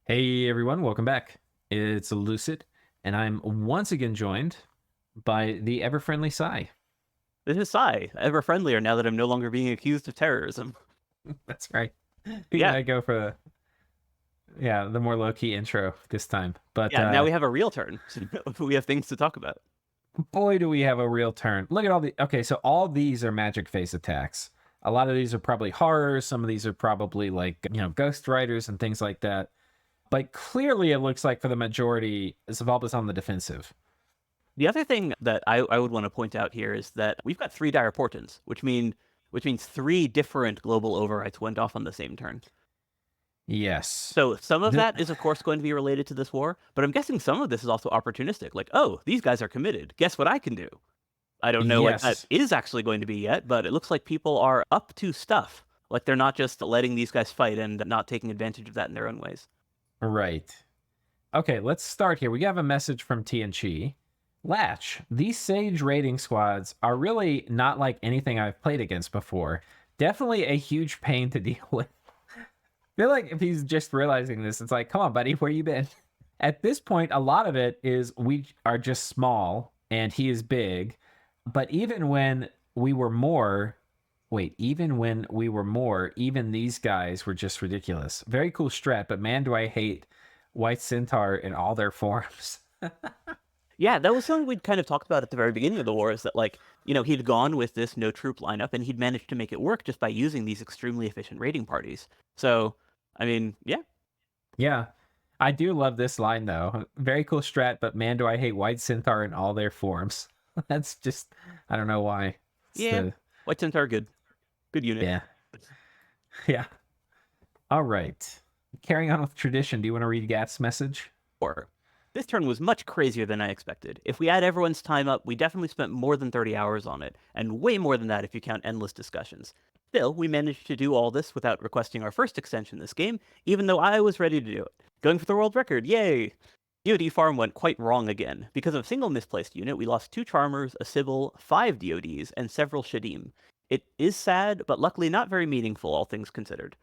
Hey everyone, welcome back. It's Lucid, and I'm once again joined by the ever friendly Sai. This is Sai, ever friendlier now that I'm no longer being accused of terrorism. That's right. We Yeah, gotta go for the more low key intro this time. But yeah, now we have a real turn. We have things to talk about. boy, do we have a real turn. Look at all the okay, so all these are magic phase attacks. A lot of these are probably horrors. Some of these are probably like ghost riders and things like that. But clearly, it looks like for the majority, Zavalba's on the defensive. The other thing that I would want to point out here is that we've got three dire portents, which means three different global overrides went off on the same turn. Yes. So some of The- that is, of course, going to be related to this war, but I'm guessing some of this is also opportunistic. Like, oh, these guys are committed. Guess what I can do? I don't know what that yes. is actually going to be yet, but it looks like people are up to stuff. Like they're not just letting these guys fight and not taking advantage of that in their own ways. Right. Okay, let's start here. We have a message from TNG. Latch, these Sage raiding squads are really not like anything I've played against before. Definitely a huge pain to deal with. I feel like if he's just realizing this, it's like, come on, buddy, where you been? At this point, a lot of it is we are just small and he is big. But even when we were more, even these guys were just ridiculous. Very cool strat, but man, do I hate White Centaur in all their forms. Yeah, that was something we'd kind of talked about at the very beginning of the war is that, like, he'd gone with this no troop lineup and he'd managed to make it work just by using these extremely efficient raiding parties. So, I mean, yeah. Yeah. I do love this line though. Very cool strat, but man, do I hate White Centaur in all their forms. That's just, I don't know why. It's Yeah. the, White Centaur, good. Good unit. yeah. Yeah. All right. Carrying on with tradition, do you want to read Gath's message? Or this turn was much crazier than I expected. If we add everyone's time up, we definitely spent more than 30 hours on it, and way more than that if you count endless discussions. Still, we managed to do all this without requesting our first extension this game, even though I was ready to do it. Going for the world record, yay! DoD farm went quite wrong again. Because of a single misplaced unit, we lost 2 Charmers, a Sybil, 5 DoDs, and several Shadim. It is sad, but luckily not very meaningful, all things considered.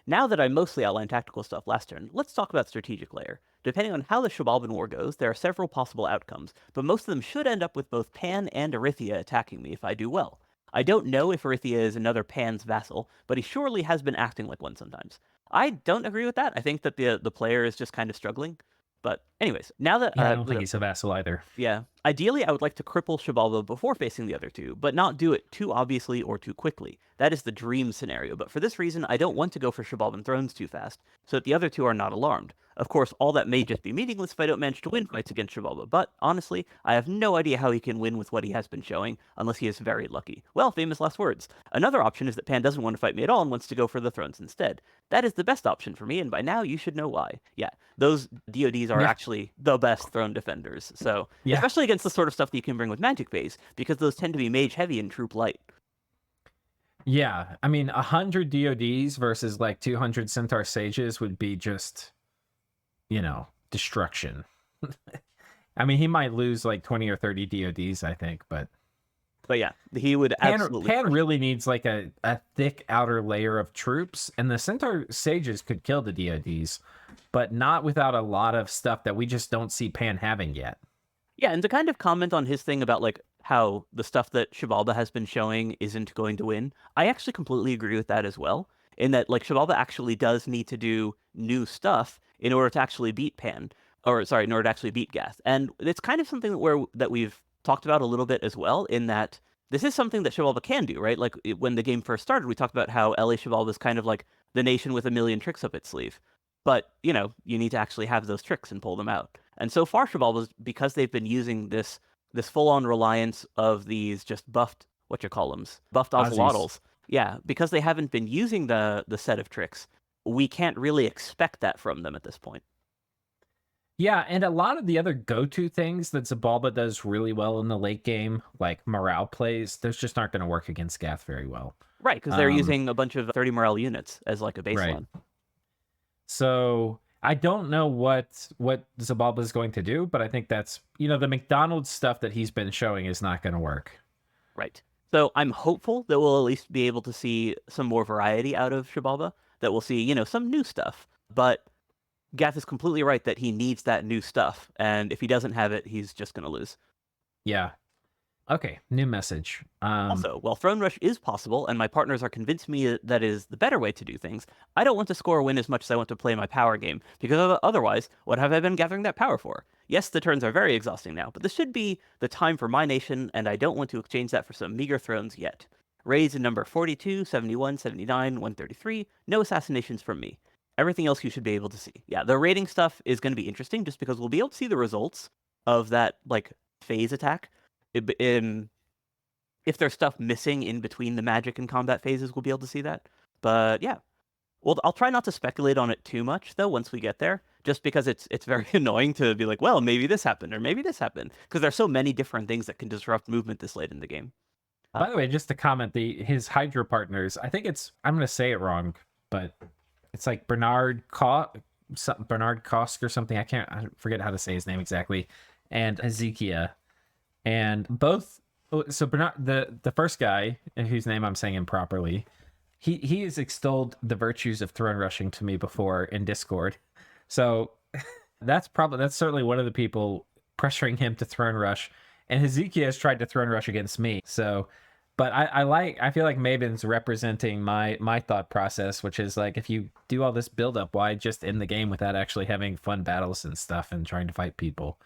Now that I mostly outlined tactical stuff last turn, let's talk about strategic layer. Depending on how the Shabalban war goes, there are several possible outcomes, but most of them should end up with both Pan and Arithia attacking me if I do well. I don't know if Arithia is another Pan's vassal, but he surely has been acting like one sometimes. I don't agree with that. I think that the player is just kind of struggling. But anyways, now that Yeah, I don't think he's a vassal either. yeah. Ideally, I would like to cripple Xibalba before facing the other two, but not do it too obviously or too quickly. That is the dream scenario, but for this reason, I don't want to go for Xibalban thrones too fast, so that the other two are not alarmed. Of course, all that may just be meaningless if I don't manage to win fights against Xibalba, but honestly, I have no idea how he can win with what he has been showing, unless he is very lucky. Well, famous last words. Another option is that Pan doesn't want to fight me at all and wants to go for the thrones instead. That is the best option for me, and by now you should know why. Yeah, those DoDs are Yeah. actually the best throne defenders, so Yeah. especially against the sort of stuff that you can bring with magic base, because those tend to be mage heavy and troop light. Yeah. I mean, 100 DODs versus like 200 Centaur Sages would be just, destruction. I mean, he might lose like 20 or 30 DODs, I think, but But yeah, he would absolutely Pan crush it. really needs like a thick outer layer of troops, and the Centaur Sages could kill the DODs, but not without a lot of stuff that we just don't see Pan having yet. Yeah, and to kind of comment on his thing about like how the stuff that Xibalba has been showing isn't going to win, I actually completely agree with that as well. In that, like, Xibalba actually does need to do new stuff in order to actually beat Pan, or sorry, in order to actually beat Gath. And it's kind of something that we've talked about a little bit as well. In that this is something that Xibalba can do, right? Like when the game first started, we talked about how LA Xibalba is kind of like the nation with a million tricks up its sleeve. But you need to actually have those tricks and pull them out. And so far, Shabalba's, because they've been using this full-on reliance of these just buffed buffed Aussies. Ocelotls. Yeah, because they haven't been using the set of tricks, we can't really expect that from them at this point. Yeah, and a lot of the other go-to things that Zabalba does really well in the late game, like morale plays, those just aren't going to work against Gath very well. Right, because they're Um, using a bunch of 30 morale units as like a right. baseline. So I don't know what Zabalba is going to do, but I think that's the McDonald's stuff that he's been showing is not going to work. Right. So I'm hopeful that we'll at least be able to see some more variety out of Shabalba, that we'll see, some new stuff. But Gath is completely right that he needs that new stuff, and if he doesn't have it, he's just going to lose. Yeah. Okay, new message. Also, while Throne Rush is possible, and my partners are convinced me that is the better way to do things, I don't want to score a win as much as I want to play my power game, because otherwise, what have I been gathering that power for? Yes, the turns are very exhausting now, but this should be the time for my nation, and I don't want to exchange that for some meager thrones yet. Raids in number 42, 71, 79, 133, no assassinations from me. Everything else you should be able to see. Yeah, the raiding stuff is going to be interesting just because we'll be able to see the results of that, like, phase attack in if there's stuff missing in between the magic and combat phases, we'll be able to see that. But yeah. Well, I'll try not to speculate on it too much though once we get there, just because it's very annoying to be like, well, maybe this happened or maybe this happened, because there's so many different things that can disrupt movement this late in the game. By the way, just to comment, his Hydra partners, I think I'm gonna say it wrong, but it's like Bernard Kosk or something. I forget how to say his name exactly, and Ezekiel, and both. So Bernard, the first guy whose name I'm saying improperly, he has extolled the virtues of throne rushing to me before in Discord. So that's certainly one of the people pressuring him to throne rush, and Ezekiel has tried to throne rush against me. So, but I feel like Maven's representing my thought process, which is like, if you do all this build up, why just end the game without actually having fun battles and stuff and trying to fight people?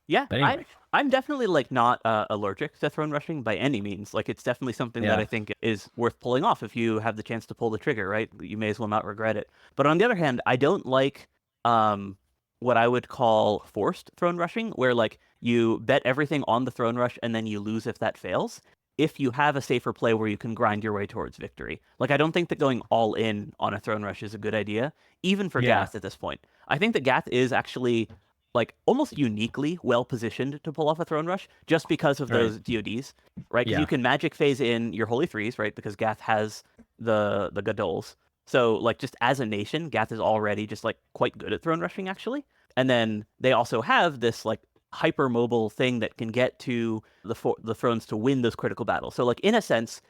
Yeah, But anyway, I'm definitely like not allergic to throne rushing by any means. Like it's definitely something that yeah, I think is worth pulling off if you have the chance to pull the trigger, right? You may as well not regret it. But on the other hand, I don't like um what I would call forced throne rushing, where like you bet everything on the throne rush and then you lose if that fails. If you have a safer play where you can grind your way towards victory. Like I don't think that going all in on a throne rush is a good idea, even for yeah, Gath at this point. I think that Gath is actually like almost uniquely well positioned to pull off a throne rush just because of right, those DoDs, right? Because you yeah, can magic phase in your holy threes, right? Because Gath has the Gadols. So like just as a nation, Gath is already just like quite good at throne rushing actually. And then they also have this like hyper mobile thing that can get to the thrones to win those critical battles. So like in a sense,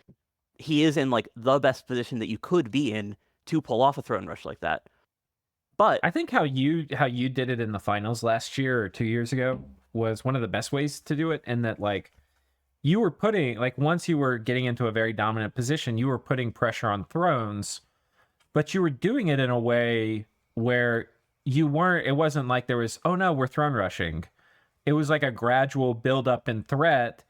he is in like the best position that you could be in to pull off a throne rush like that. But I think how you did it in the finals last year or 2 years ago was one of the best ways to do it, and that like you were putting, like, once you were getting into a very dominant position, you were putting pressure on thrones, but you were doing it in a way where it wasn't like there was, oh no, we're throne rushing. It was like a gradual build up in threat,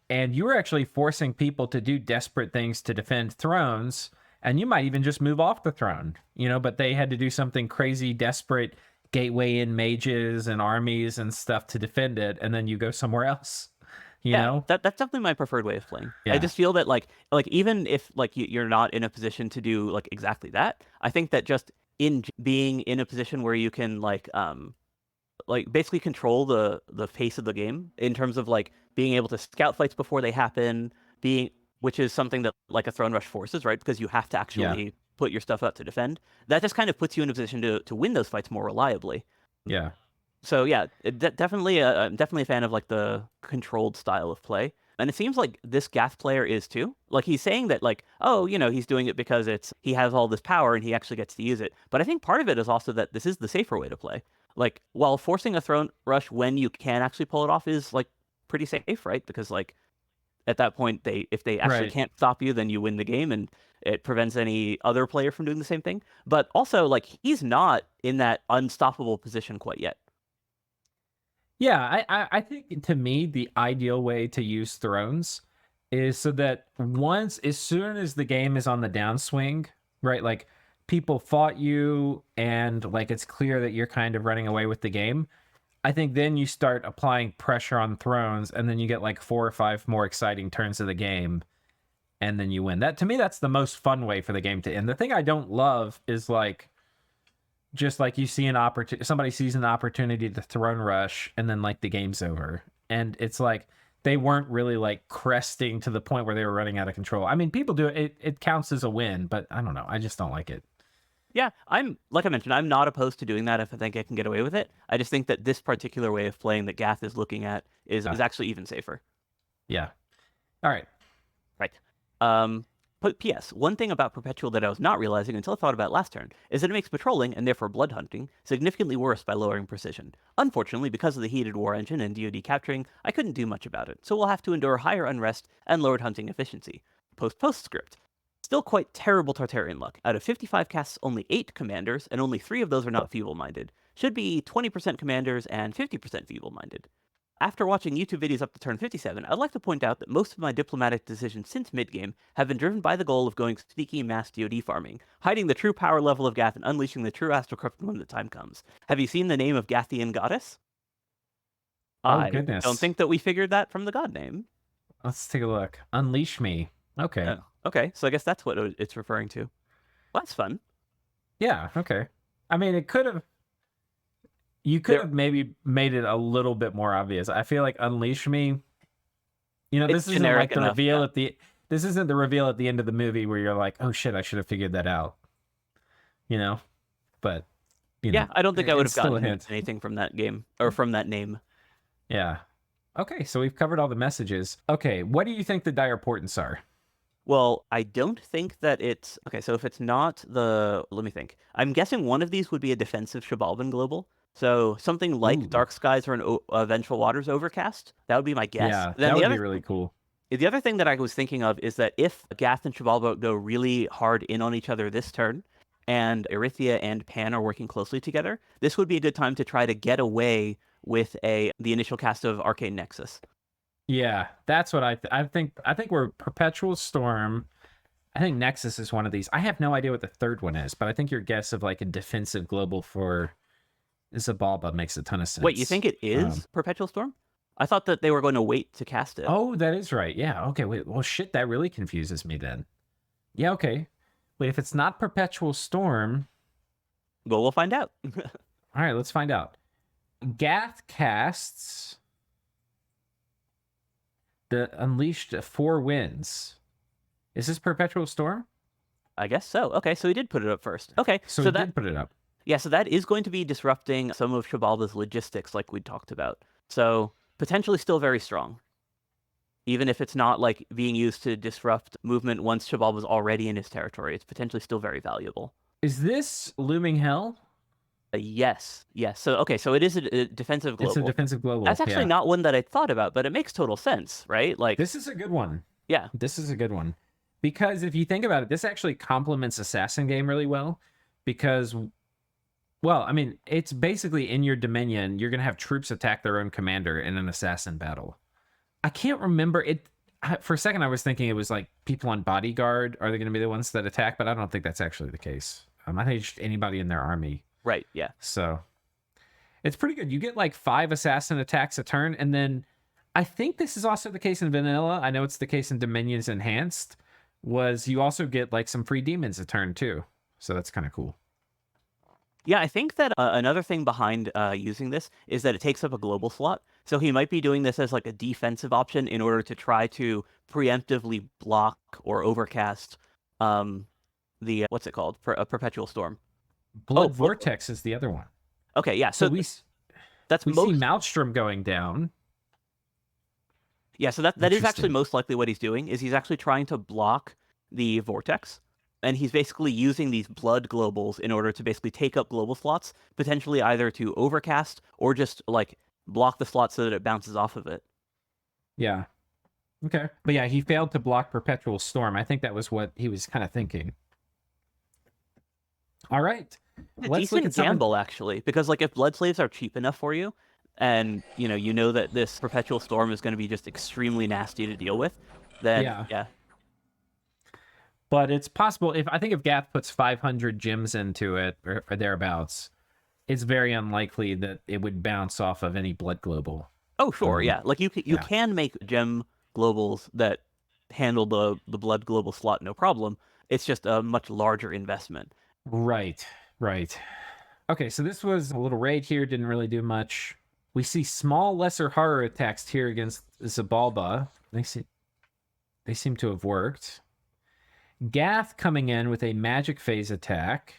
and you were actually forcing people to do desperate things to defend thrones, and you might even just move off the throne, but they had to do something crazy, desperate, gateway in mages and armies and stuff to defend it, and then you go somewhere else, you yeah, know? that's definitely my preferred way of playing. I Yeah. just feel that like even if like you're not in a position to do like exactly that, I think that just being in a position where you can like basically control the pace of the game in terms of like being able to scout fights before they happen, being which is something that like a throne rush forces, right? Because you have to Yeah. actually put your stuff out to defend. That just kind of puts you in a position to win those fights more reliably. Yeah. So yeah, definitely, I'm definitely a fan of like the controlled style of play, and it seems like this Gath player is too. Like he's saying that like, oh, he's doing it because he has all this power and he actually gets to use it. But I think part of it is also that this is the safer way to play. Like while forcing a throne rush when you can actually pull it off is like pretty safe, right? Because like at that point, if they actually Right. can't stop you, then you win the game, and it prevents any other player from doing the same thing. But also like he's not in that unstoppable position quite yet. Yeah, I think, to me, the ideal way to use thrones is so that as soon as the game is on the downswing, right? Like, people fought you and like it's clear that you're kind of running away with the game. I think then you start applying pressure on thrones, and then you get like 4 or 5 more exciting turns of the game, and then you win. That, to me, that's the most fun way for the game to end. The thing I don't love is like, just like, you see an opportunity, somebody sees an opportunity to throne rush, and then like the game's over, and it's like they weren't really like cresting to the point where they were running out of control. I mean, people do it counts as a win, but I don't know, I just don't like it. Yeah, I'm like I mentioned, I'm not opposed to doing that if I think I can get away with it. I just think that this particular way of playing that Gath is looking at is uh, actually even safer. yeah. All right. Right. Um, But P.S. One thing about Perpetual that I was not realizing until I thought about it last turn is that it makes patrolling, and therefore blood hunting, significantly worse by lowering precision. Unfortunately, because of the heated war engine and DoD capturing, I couldn't do much about it, so we'll have to endure higher unrest and lowered hunting efficiency. Postscript. Still quite terrible Tartarian luck. Out of 55 casts, only 8 commanders, and only 3 of those are not feeble-minded. Should be 20% commanders and 50% feeble-minded. After watching YouTube videos up to turn 57, I'd like to point out that most of my diplomatic decisions since midgame have been driven by the goal of going sneaky mass DoD farming, hiding the true power level of Gath and unleashing the true astral corruption when the time comes. Have you seen the name of Gathian goddess? Oh, I don't goodness. think that we figured that from the god name. Let's take a look. Unleash me. Okay. Oh, okay, so I guess that's what it's referring to. Well, that's fun. Yeah, okay. I mean, it could have. You could have maybe made it a little bit more obvious. I feel like Unleash Me. It's This isn't generic like the enough, reveal yeah. at the. This isn't the reveal at the end of the movie where you're like, oh shit, I should have figured that out. But Yeah, I don't think I would it's have still a gotten hint. anything from that game, or from that name. Yeah. Okay, so we've covered all the messages. Okay, what do you think the dire portents are? Well, I don't think that it's... Okay, so if it's not the... Let me think. I'm guessing one of these would be a defensive Shabalban global. So something like Ooh. Dark Skies or an Vengeful Waters Overcast. That would be my guess. Yeah, Then that the would other be really cool. The other thing that I was thinking of is that if Gath and Shabalba go really hard in on each other this turn, and Erythia and Pan are working closely together, this would be a good time to try to get away with the initial cast of Arcane Nexus. Yeah, that's what I think. I think we're Perpetual Storm. I think Nexus is one of these. I have no idea what the third one is, but I think your guess of like a defensive global for Zabalba makes a ton of sense. Wait, you think it is Perpetual Storm? I thought that they were going to wait to cast it. Oh, that is right. Yeah. Okay. Wait. Well, shit. That really confuses me then. Yeah. Okay. Wait. If it's not Perpetual Storm, Well, we'll find out. all right. Let's find out. Gath casts the Unleashed 4 wins. Is this Perpetual Storm? I guess so. Okay, so he did put it up first. Okay, So he did put it up. Yeah, so that is going to be disrupting some of Shabalba's logistics, like we talked about. So potentially still very strong, even if it's not like being used to disrupt movement once Shabalba's already in his territory. It's potentially still very valuable. Is this Looming Hell? Yes. So okay, so it is a defensive global. It's a defensive global. That's actually not one that I thought about, but it makes total sense, right? Like, this is a good one. Yeah. This is a good one. Because if you think about it, this actually complements Assassin game really well. Because, well, I mean, it's basically in your Dominion, you're going to have troops attack their own commander in an Assassin battle. I can't remember it. For a second, I was thinking it was like people on Bodyguard are they going to be the ones that attack, but I don't think that's actually the case. I think it's just anybody in their army. Right, yeah. So it's pretty good. You get like 5 assassin attacks a turn, and then I think this is also the case in vanilla. I know it's the case in Dominions Enhanced. Was you also get like some free demons a turn too. So that's kind of cool. Yeah, I think that another thing behind using this is that it takes up a global slot. So he might be doing this as like a defensive option in order to try to preemptively block or overcast the what's it called? A Perpetual Storm. Blood Vortex is the other one. Okay, yeah. So we see Maelstrom going down. Yeah, so that is actually most likely what he's doing, is he's actually trying to block the Vortex. And he's basically using these blood globals in order to basically take up global slots, potentially either to overcast or just like block the slot so that it bounces off of it. Yeah. Okay. But yeah, he failed to block Perpetual Storm. I think that was what he was kind of thinking. All right. Let's look at gamble, actually, because like if blood slaves are cheap enough for you, and you know that this Perpetual Storm is going to be just extremely nasty to deal with, then yeah. But it's possible if Gath puts 500 gems into it or thereabouts, it's very unlikely that it would bounce off of any blood global. Oh sure, yeah. Like you can make gem globals that handle the blood global slot no problem. It's just a much larger investment. Right. Okay, so this was a little raid here, didn't really do much. We see small lesser horror attacks here against Zabalba. They seem to have worked. Gath coming in with a magic phase attack.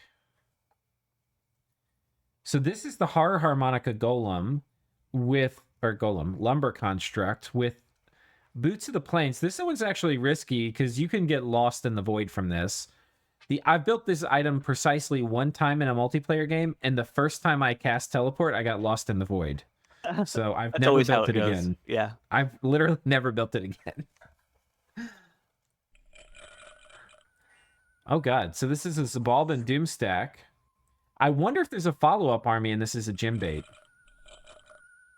So this is the Horror Harmonica Golem lumber construct with Boots of the Plains. This one's actually risky because you can get lost in the void from this. I've built this item precisely one time in a multiplayer game, and the first time I cast teleport, I got lost in the void. So I've That's never always how built it it goes. again. Yeah. I've literally never built it again. Oh god, so this is a Zabalban Doomstack. I wonder if there's a follow-up army and this is a gym bait.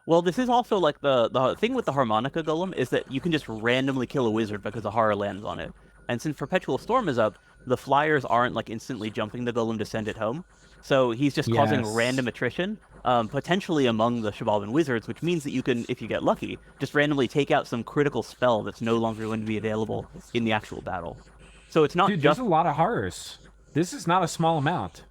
Well, this is also like the thing with the Harmonica Golem is that you can just randomly kill a wizard because a horror lands on it. And since Perpetual Storm is up, the flyers aren't like instantly jumping the golem to send it home. So he's just causing Yes. random attrition, potentially among the Shabalban wizards, which means that you can, if you get lucky, just randomly take out some critical spell that's no longer going to be available in the actual battle. So it's not Dude, just there's a lot of horrors. This is not a small amount.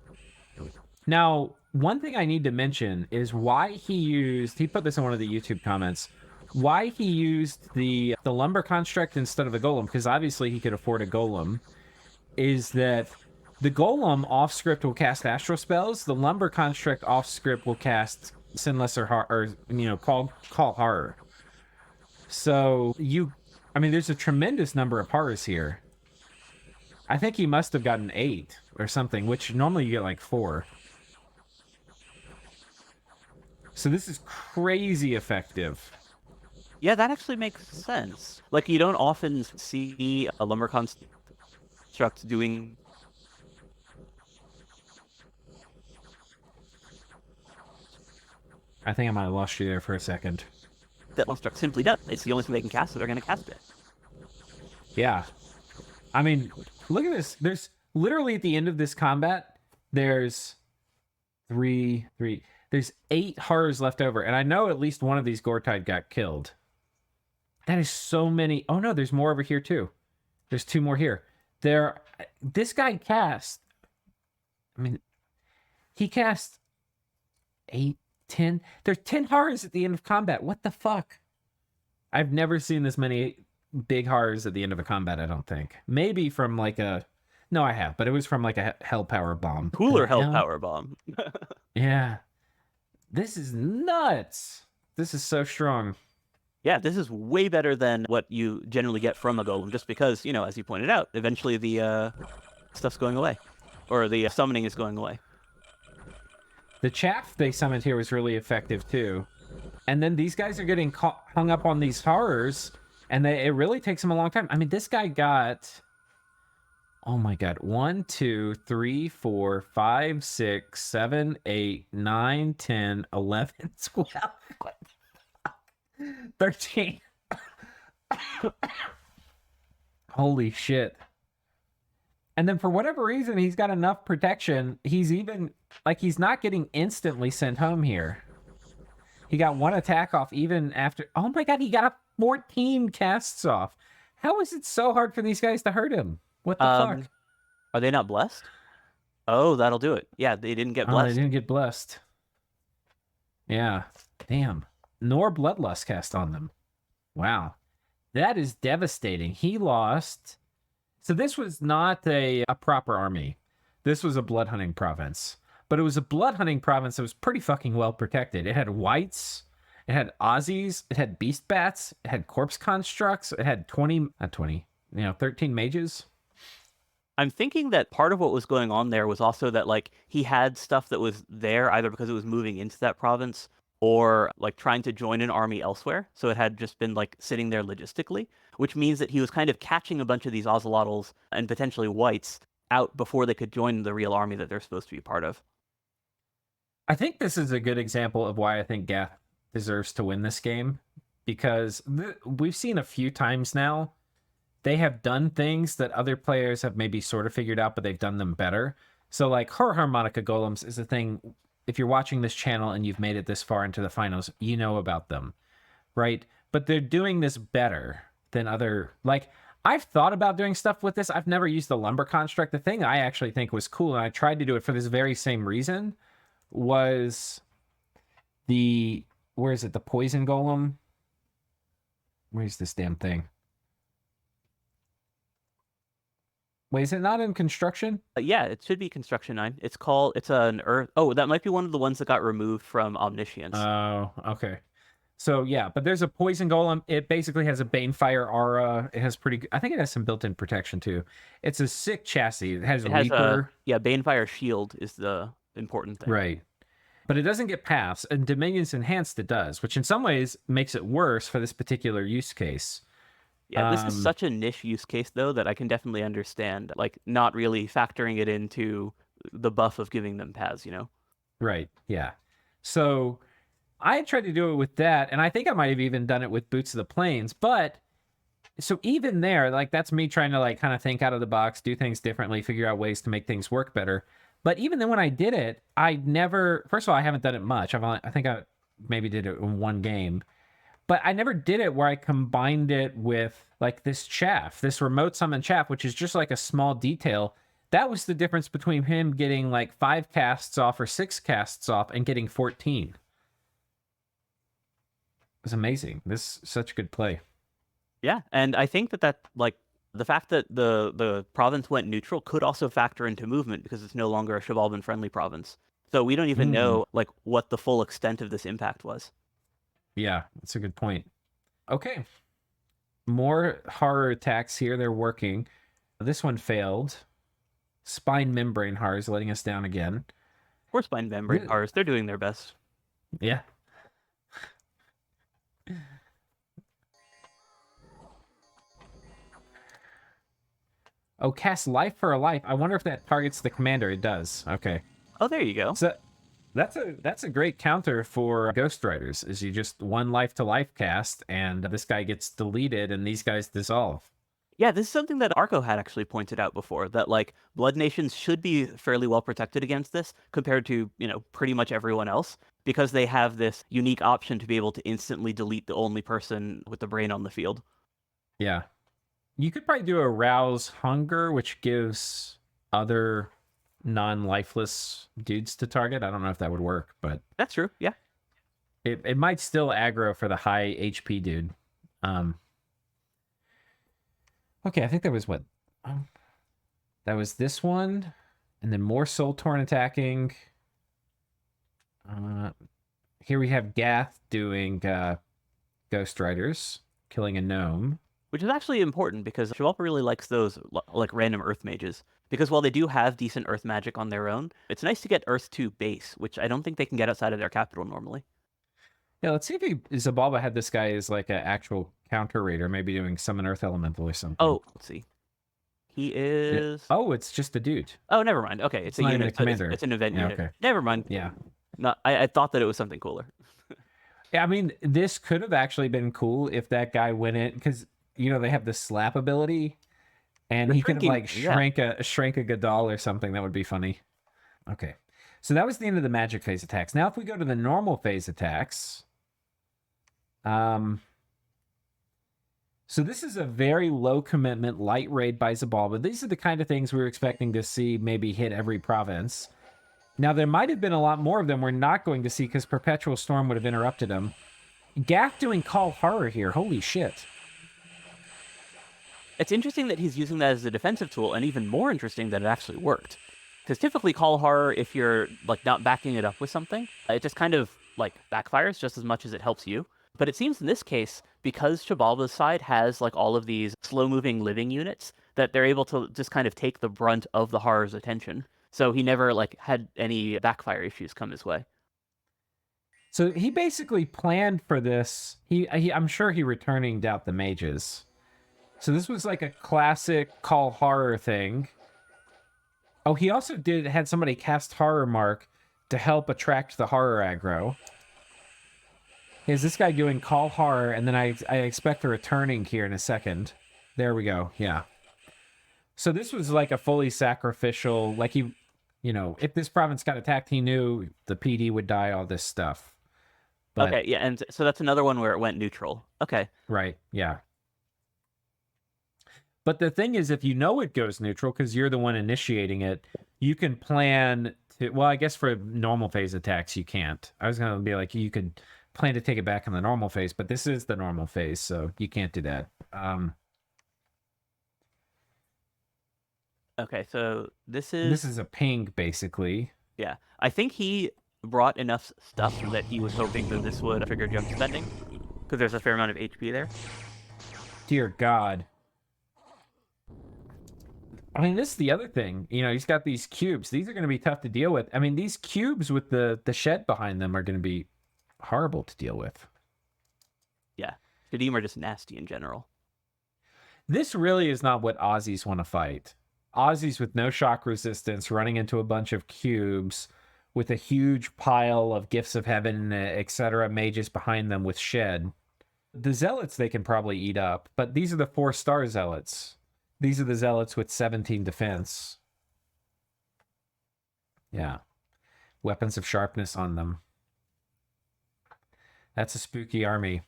Now, one thing I need to mention is why he put this in one of the YouTube comments, why he used the lumber construct instead of the golem, because obviously he could afford a golem, is that the golem off script will cast astral spells, the lumber construct off script will cast sinless or call horror. So there's a tremendous number of horrors here. I think he must have gotten 8 or something, which normally you get like 4. So this is crazy effective. Yeah, that actually makes sense. Like, you don't often see a lumber construct doing... I think I might have lost you there for a second. That construct simply does. It's the only thing they can cast, so they're going to cast it. Yeah. I mean, look at this. There's literally at the end of this combat, there's there's 8 horrors left over, and I know at least one of these Gortide got killed. That is so many. Oh no, there's more over here too. There's 2 more here. This guy cast. He cast 8, 10. There's 10 horrors at the end of combat. What the fuck? I've never seen this many big horrors at the end of a combat, I don't think. Maybe from like a... No, I have, but it was from like a Hell Power Bomb. Cooler Hell Power Bomb. Yeah. This is nuts. This is so strong. Yeah, this is way better than what you generally get from a golem, just because, as you pointed out, eventually the stuff's going away. Or the summoning is going away. The chaff they summoned here was really effective too. And then these guys are getting hung up on these horrors, and it really takes them a long time. I mean, this guy got... Oh my god. 1, 2, 3, 4, 5, 6, 7, 8, 9, 10, 11, 12, 13. Holy shit. And then for whatever reason, he's got enough protection. He's not getting instantly sent home here. He got 1 attack off even after... Oh my god, he got 14 casts off. How is it so hard for these guys to hurt him? What the fuck? Are they not blessed? Oh, that'll do it. Yeah, they didn't get blessed. They didn't get blessed. Yeah. Damn. Nor Bloodlust cast on them. Wow. That is devastating. He lost... So this was not a proper army. This was a blood hunting province. But it was a blood hunting province that was pretty fucking well protected. It had whites, it had Aussies, it had beast bats, it had corpse constructs, it had 13 mages. I'm thinking that part of what was going on there was also that, like, he had stuff that was there either because it was moving into that province or, like, trying to join an army elsewhere. So it had just been, like, sitting there logistically, which means that he was kind of catching a bunch of these Ocelotls and potentially whites out before they could join the real army that they're supposed to be part of. I think this is a good example of why I think Gath deserves to win this game, because we've seen a few times now they have done things that other players have maybe sort of figured out, but they've done them better. So like Harmonica Golems is a thing. If you're watching this channel and you've made it this far into the finals, you know about them, right? But they're doing this better than I've thought about doing stuff with this. I've never used the lumber construct. The thing I actually think was cool, and I tried to do it for this very same reason, was the poison golem? Where's this damn thing? Wait, is it not in construction? Yeah, it should be construction 9. It's an earth. Oh, that might be one of the ones that got removed from omniscience. Oh, okay. So yeah, but there's a poison golem. It basically has a Banefire aura. It has I think it has some built-in protection too. It's a sick chassis. It has It has Reaper. Banefire shield is the important thing. Right. But it doesn't get pass, and Dominion's Enhanced it does, which in some ways makes it worse for this particular use case. Yeah, this is such a niche use case though that I can definitely understand, like not really factoring it into the buff of giving them paths, you know? Right. Yeah. So I tried to do it with that, and I think I might have even done it with Boots of the Plains, but so even there, like that's me trying to like kind of think out of the box, do things differently, figure out ways to make things work better. But even then when I did it, I never, first of all, I haven't done it much. I think I maybe did it in one game, but I never did it where I combined it with like this chaff, this remote summon chaff, which is just like a small detail. That was the difference between him getting like 5 casts off or 6 casts off and getting 14. It was amazing. This is such good play. Yeah, and I think that like the fact that the province went neutral could also factor into movement because it's no longer a Shabalban friendly province. So we don't even know like what the full extent of this impact was. Yeah, that's a good point. Okay. More horror attacks here. They're working. This one failed. Spine membrane horror is letting us down again. Or spine membrane horrors, they're doing their best. Yeah. Oh, cast life for a life. I wonder if that targets the commander. It does. Okay. Oh, there you go. So that's a great counter for Ghost Riders. Is you just one life to life cast, and this guy gets deleted, and these guys dissolve. Yeah, this is something that Arco had actually pointed out before, that like Blood Nations should be fairly well protected against this compared to, you know, pretty much everyone else, because they have this unique option to be able to instantly delete the only person with the brain on the field. Yeah. You could probably do a Rouse Hunger, which gives other non-lifeless dudes to target. I don't know if that would work, but that's true. Yeah. It might still aggro for the high HP dude. Okay, I think that was what? That was this one, and then more Soul Torn attacking. Here we have Gath doing Ghost Riders, killing a gnome. Which is actually important because Chivalpa really likes those like random Earth mages. Because while they do have decent Earth magic on their own, it's nice to get Earth 2 base, which I don't think they can get outside of their capital normally. Yeah, let's see if Zabalba had this guy as like an actual counter raider, maybe doing Summon Earth Elemental or something. Oh, let's see. He is... Oh, it's just a dude. Oh, never mind. Okay, it's a unit. It's an event unit. Okay. Never mind. Yeah. No, I thought that it was something cooler. Yeah, I mean, this could have actually been cool if that guy went in, because, you know, they have the slap ability, and he could have, like, shrank a Gadol or something. That would be funny. Okay. So that was the end of the magic phase attacks. Now, if we go to the normal phase attacks... So this is a very low commitment, light raid by Zabalba. These are the kind of things we were expecting to see maybe hit every province. Now, there might have been a lot more of them we're not going to see because Perpetual Storm would have interrupted them. Gath doing Call Horror here. Holy shit. It's interesting that he's using that as a defensive tool, and even more interesting that it actually worked. Because typically Call Horror, if you're like not backing it up with something, it just kind of like backfires just as much as it helps you. But it seems in this case, because Chibalba's side has like all of these slow-moving living units, that they're able to just kind of take the brunt of the horror's attention. So he never like had any backfire issues come his way. So he basically planned for this. I'm sure he returninged out the mages. So this was like a classic Call Horror thing. Oh, he also had somebody cast Horror Mark to help attract the horror aggro. Is this guy doing Call Horror, and then I expect a returning here in a second. There we go, yeah. So this was like a fully sacrificial, like he, you know, if this province got attacked, he knew the PD would die, all this stuff. But, okay, yeah, and so that's another one where it went neutral. Okay. Right, yeah. But the thing is, if you know it goes neutral, because you're the one initiating it, you can plan to, well, I guess for normal phase attacks, you can't. I was going to be like, you could plan to take it back in the normal phase, but this is the normal phase, so you can't do that. Okay, so this is a ping, basically. Yeah, I think he brought enough stuff that he was hoping that this would trigger jump spending. because there's a fair amount of HP there. Dear God. I mean, this is the other thing. You know, he's got these cubes. These are going to be tough to deal with. I mean, these cubes with the shed behind them are going to be horrible to deal with. Yeah. Shadim are just nasty in general. This really is not what Aussies want to fight. Aussies with no shock resistance running into a bunch of cubes with a huge pile of Gifts of Heaven, etc. mages behind them with shed. The Zealots they can probably eat up, but these are the 4-star Zealots. These are the Zealots with 17 defense. Yeah. Weapons of sharpness on them. That's a spooky army.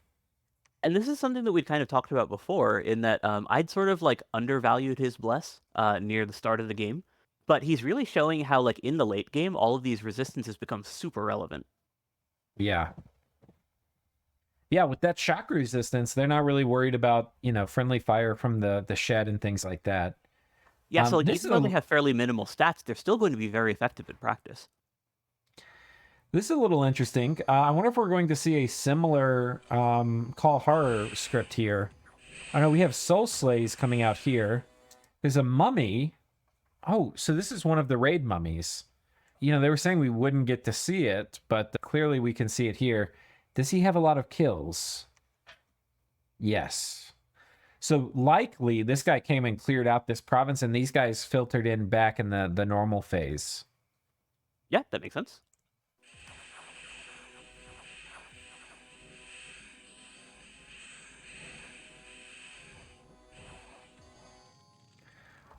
And this is something that we'd kind of talked about before, in that I'd sort of like undervalued his bless near the start of the game, but he's really showing how like in the late game, all of these resistances become super relevant. Yeah. Yeah, with that shock resistance, they're not really worried about, you know, friendly fire from the shed and things like that. Yeah, so like this even is though they have fairly minimal stats, they're still going to be very effective in practice. This is a little interesting. I wonder if we're going to see a similar Call Horror script here. I know we have Soul Slays coming out here. There's a mummy. Oh, so this is one of the raid mummies. You know, they were saying we wouldn't get to see it, but clearly we can see it here. Does he have a lot of kills? Yes. So likely this guy came and cleared out this province, and these guys filtered in back in the normal phase. Yeah, that makes sense.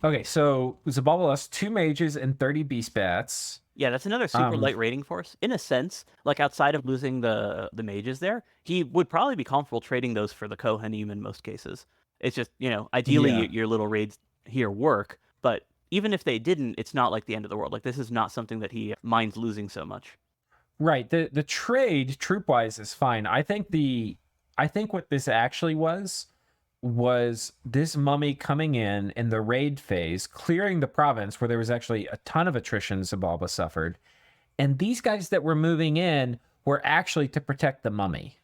Okay, so Zabobble has 2 mages and 30 beast bats. Yeah, that's another super light rating force. In a sense, like outside of losing the mages there, he would probably be comfortable trading those for the Kohanim in most cases. It's just, you know, ideally your little raids here work, but even if they didn't, it's not like the end of the world. Like this is not something that he minds losing so much. Right. The trade troop-wise is fine. I think what this actually was this mummy coming in the raid phase, clearing the province where there was actually a ton of attrition Zabalba suffered. And these guys that were moving in were actually to protect the mummy.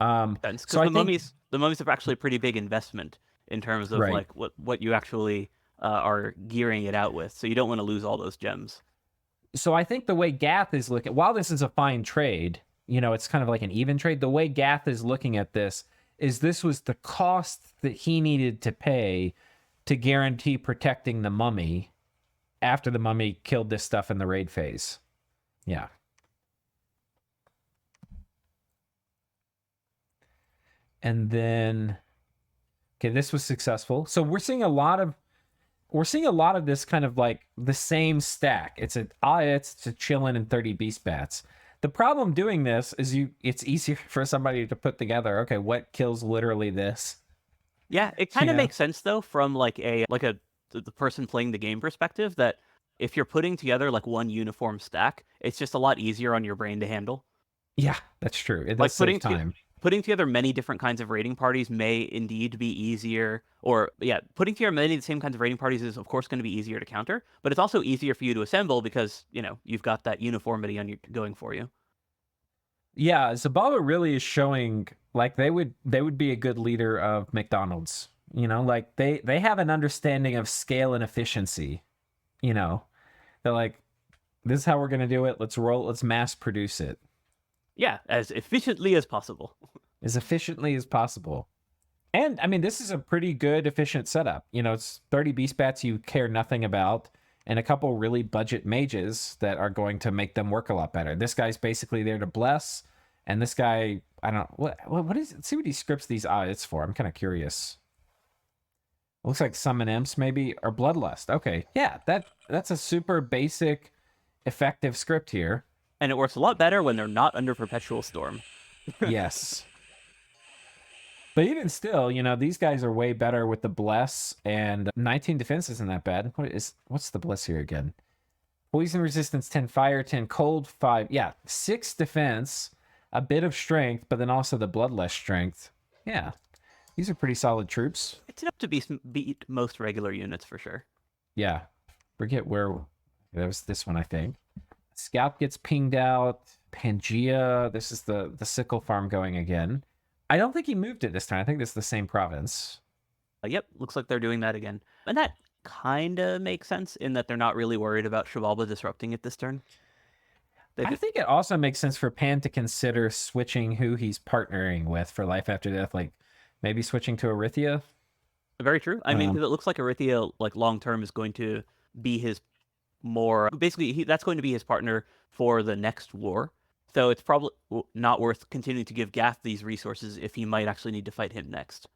So the mummies have actually a pretty big investment in terms of like what you actually are gearing it out with. So you don't want to lose all those gems. So I think the way Gath is looking, while this is a fine trade, you know, it's kind of like an even trade. The way Gath is looking at this was the cost that he needed to pay to guarantee protecting the mummy after the mummy killed this stuff in the raid phase. Yeah. And then, okay, this was successful. So we're seeing a lot of this kind of like the same stack. It's a chillin' and 30 beast bats. The problem doing this is it's easier for somebody to put together, okay, what kills literally this? Yeah, it kind of makes sense though from the person playing the game perspective, that if you're putting together like one uniform stack, it's just a lot easier on your brain to handle. Yeah, that's true. It does save time. Putting together many different kinds of raiding parties may indeed be easier, putting together many of the same kinds of raiding parties is of course going to be easier to counter, but it's also easier for you to assemble because, you know, you've got that uniformity going for you. Yeah, Zabalba really is showing like they would be a good leader of McDonald's. You know, like they have an understanding of scale and efficiency. You know, they're like, this is how we're going to do it. Let's mass produce it. Yeah, as efficiently as possible. As efficiently as possible. And, I mean, this is a pretty good, efficient setup. You know, it's 30 beast bats you care nothing about, and a couple really budget mages that are going to make them work a lot better. This guy's basically there to bless, and this guy, I don't know, what is it? Let's see what he scripts these it's for. I'm kind of curious. It looks like summon imps, maybe, or bloodlust. Okay, yeah, that's a super basic, effective script here. And it works a lot better when they're not under perpetual storm. Yes. But even still, you know, these guys are way better with the bless, and 19 defense isn't that bad. What's the bless here again? Poison resistance 10, fire 10, cold 5. Yeah, 6 defense, a bit of strength, but then also the bloodlust strength. Yeah, these are pretty solid troops. It's enough to beat most regular units for sure. Yeah, forget where that was. This one, I think. Scout gets pinged out. Pangea. This is the sickle farm going again. I don't think he moved it this time. I think it's the same province. Yep, looks like they're doing that again. And that kind of makes sense in that they're not really worried about Xibalba disrupting it this turn. I think it also makes sense for Pan to consider switching who he's partnering with for Life After Death, like maybe switching to Arithia. Very true. I mean, 'cause it looks like Arithia, like long term, is going to be his more basically that's going to be his partner for the next war. So it's probably not worth continuing to give Gath these resources if he might actually need to fight him next.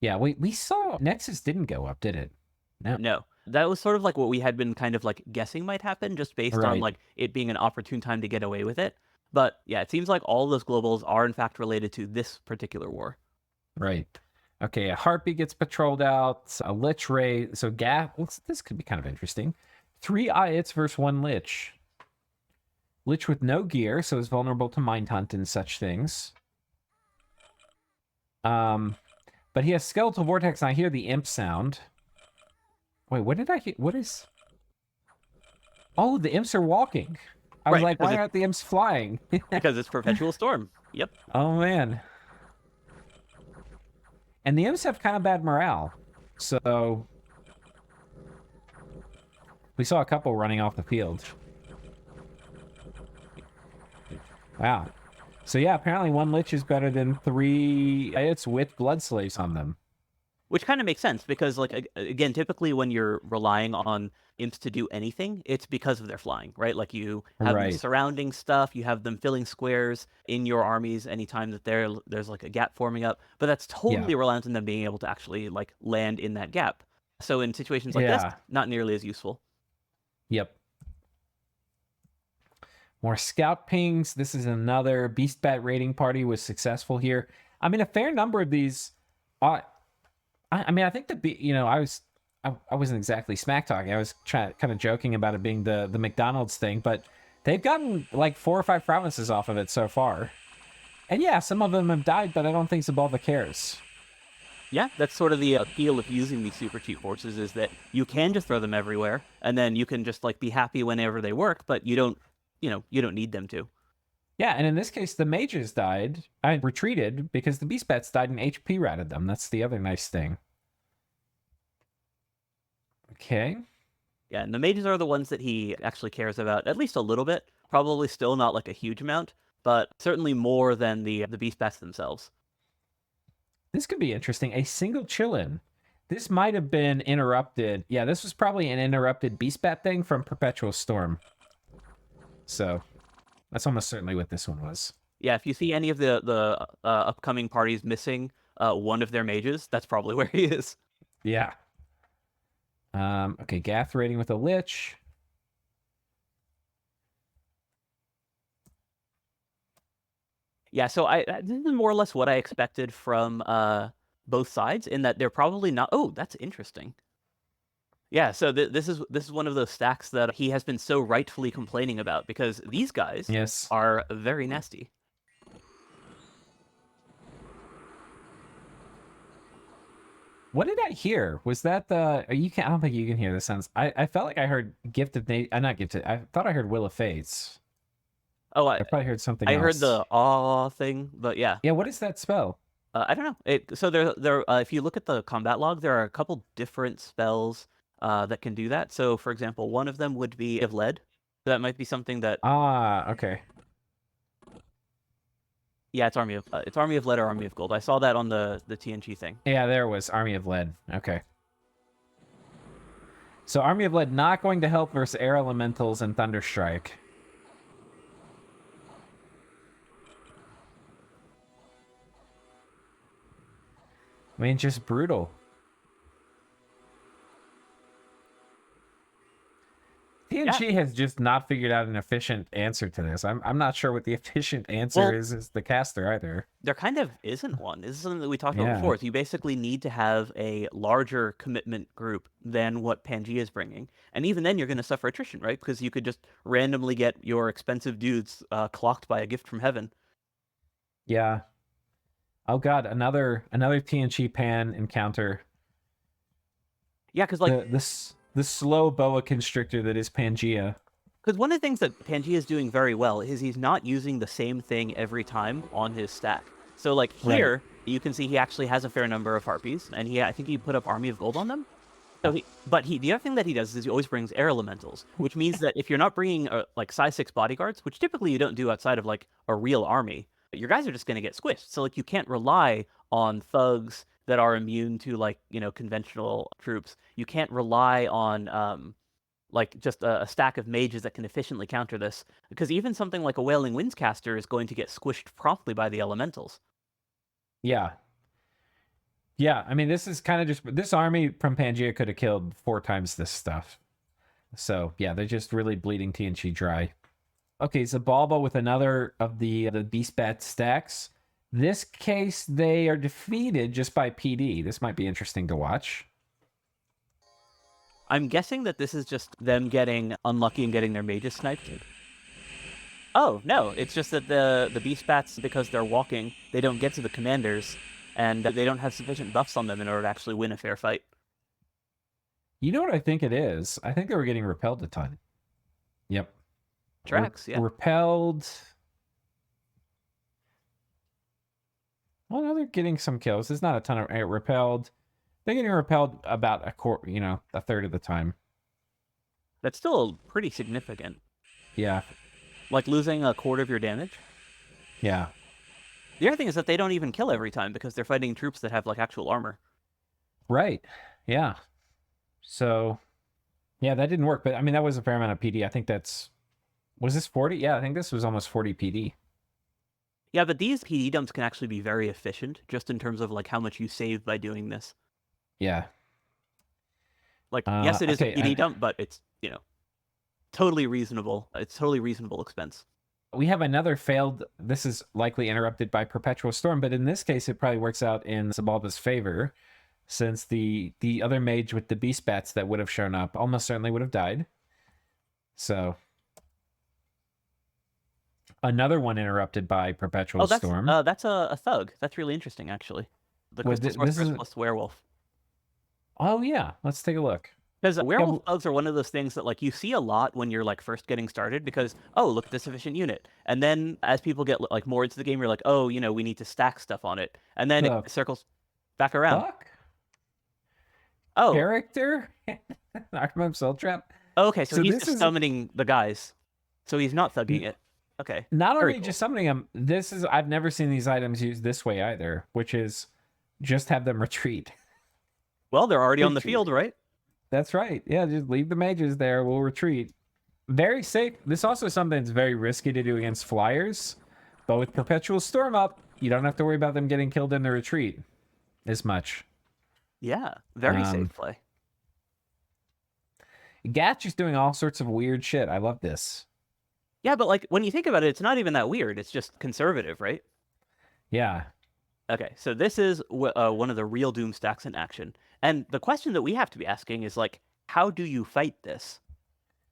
Yeah, we saw Nexus didn't go up, did it? No. That was sort of like what we had been kind of like guessing might happen, just based on Right. like it being an opportune time to get away with it. But yeah, it seems like all those globals are in fact related to this particular war. Right. Okay, a Harpy gets patrolled out, a Lich Ray. So Gath, this could be kind of interesting. 3 Ayats versus 1 Lich. Lich with no gear, so is vulnerable to Mind Hunt and such things. But he has Skeletal Vortex, and I hear the Imp sound. Wait, what did I hear? What is... Oh, the Imps are walking. I was like, why aren't the Imps flying? Because it's Perpetual Storm. Yep. Oh, man. And the Imps have kind of bad morale. So... we saw a couple running off the field. Wow. So yeah, apparently 1 Lich is better than 3 Ayats with Blood Slaves on them. Which kind of makes sense, because, like, again, typically when you're relying on imps to do anything, it's because of their flying, right? Like, you have them surrounding stuff, you have them filling squares in your armies anytime that there's, like, a gap forming up, but that's totally reliant on them being able to actually, like, land in that gap. So in situations like this, not nearly as useful. Yep. More scout pings. This is another Beast Bat raiding party was successful here. I mean, a fair number of these... I mean, I think I wasn't exactly smack talking. I was kind of joking about it being the McDonald's thing, but they've gotten like 4 or 5 provinces off of it so far. And yeah, some of them have died, but I don't think Xibalba cares. Yeah, that's sort of the appeal of using these super cheap forces, is that you can just throw them everywhere, and then you can just like be happy whenever they work, but you don't need them to. Yeah, and in this case, the mages died. I retreated because the beast bats died and HP ratted them. That's the other nice thing. Okay. Yeah, and the mages are the ones that he actually cares about, at least a little bit. Probably still not like a huge amount, but certainly more than the beast bats themselves. This could be interesting. A single Chillin. This might have been interrupted. Yeah, this was probably an interrupted beast bat thing from Perpetual Storm. So... that's almost certainly what this one was. Yeah, if you see any of the upcoming parties missing one of their mages, that's probably where he is. Yeah. Okay, Gath raiding with a Lich. Yeah, so this is more or less what I expected from both sides, in that they're probably not... oh, that's interesting. Yeah, so this is one of those stacks that he has been so rightfully complaining about, because these guys are very nasty. What did I hear? Was that the... I don't think you can hear the sounds. I felt like I heard Gift of not Gifted. I thought I heard Will of Fates. Oh, I probably heard something else. I heard the aw thing, but yeah. Yeah, what is that spell? I don't know. So there if you look at the combat log, there are a couple different spells that can do that. So, for example, one of them would be of lead. So that might be something that... okay. Yeah, it's Army of Lead or Army of Gold. I saw that on the TNG thing. Yeah, there was Army of Lead. Okay. So Army of Lead not going to help versus Air Elementals and Thunderstrike. I mean, just brutal. TNG has just not figured out an efficient answer to this. I'm not sure what the efficient answer is as the caster either. There kind of isn't one. This is something that we talked about before. So you basically need to have a larger commitment group than what Pangea is bringing. And even then, you're going to suffer attrition, right? Because you could just randomly get your expensive dudes clocked by a gift from heaven. Yeah. Oh god, another TNG Pan encounter. Yeah, because like... the slow boa constrictor that is Pangea. Because one of the things that Pangea is doing very well is he's not using the same thing every time on his stack. So like Right. here, you can see he actually has a fair number of harpies, and I think he put up Army of Gold on them. So the other thing that he does is he always brings air elementals, which means that if you're not bringing like size 6 bodyguards, which typically you don't do outside of like a real army, your guys are just going to get squished. So like you can't rely on thugs that are immune to like conventional troops. You can't rely on like just a stack of mages that can efficiently counter this, because even something like a Wailing Winds caster is going to get squished promptly by the elementals. Yeah. Yeah, I mean, this is kind of just this army from Pangea could have killed 4 times this stuff. So yeah, they're just really bleeding TNT dry. Okay, Zabalba with another of the Beast Bat stacks. This case, they are defeated just by PD. This might be interesting to watch. I'm guessing that this is just them getting unlucky and getting their mages sniped. Oh, no, it's just that the Beast Bats, because they're walking, they don't get to the commanders, and they don't have sufficient buffs on them in order to actually win a fair fight. You know what I think it is? I think they were getting repelled a ton. Yep. Tracks, yeah. Repelled. Well, no, they're getting some kills. There's not a ton of repelled. They're getting repelled about a third of the time. That's still pretty significant. Yeah. Like losing a quarter of your damage. Yeah. The other thing is that they don't even kill every time because they're fighting troops that have like actual armor. Right. Yeah. So, yeah, that didn't work. But I mean, that was a fair amount of PD. I think was this 40? Yeah, I think this was almost 40 PD. Yeah, but these PD dumps can actually be very efficient just in terms of like how much you save by doing this. Yeah. Like, yes, it is okay, a PD dump, but it's, totally reasonable. It's totally reasonable expense. We have another failed. This is likely interrupted by Perpetual Storm, but in this case, it probably works out in Zabalba's favor, since the other mage with the Beast Bats that would have shown up almost certainly would have died. So another one interrupted by Perpetual Storm. That's a thug. That's really interesting, actually. The Crystal Sorceress plus Werewolf. Oh, yeah. Let's take a look. Because werewolf thugs are one of those things that like you see a lot when you're like first getting started, because, oh, look at this efficient unit. And then as people get like more into the game, you're like, oh, we need to stack stuff on it. And then it circles back around. Fuck? Oh. Character? Armum Soul Trap? Okay, so he's just summoning the guys. So he's not thugging it. Okay. Not only just summoning them, I've never seen these items used this way either, which is just have them retreat. Well, they're already on the field, right? That's right. Yeah, just leave the mages there. We'll retreat. Very safe. This also is something that's very risky to do against flyers. But with Perpetual Storm up, you don't have to worry about them getting killed in the retreat as much. Yeah, very safe play. Gath just doing all sorts of weird shit. I love this. Yeah, but like when you think about it, it's not even that weird. It's just conservative, right? Yeah. Okay, so this is one of the real Doomstacks in action. And the question that we have to be asking is, like, how do you fight this?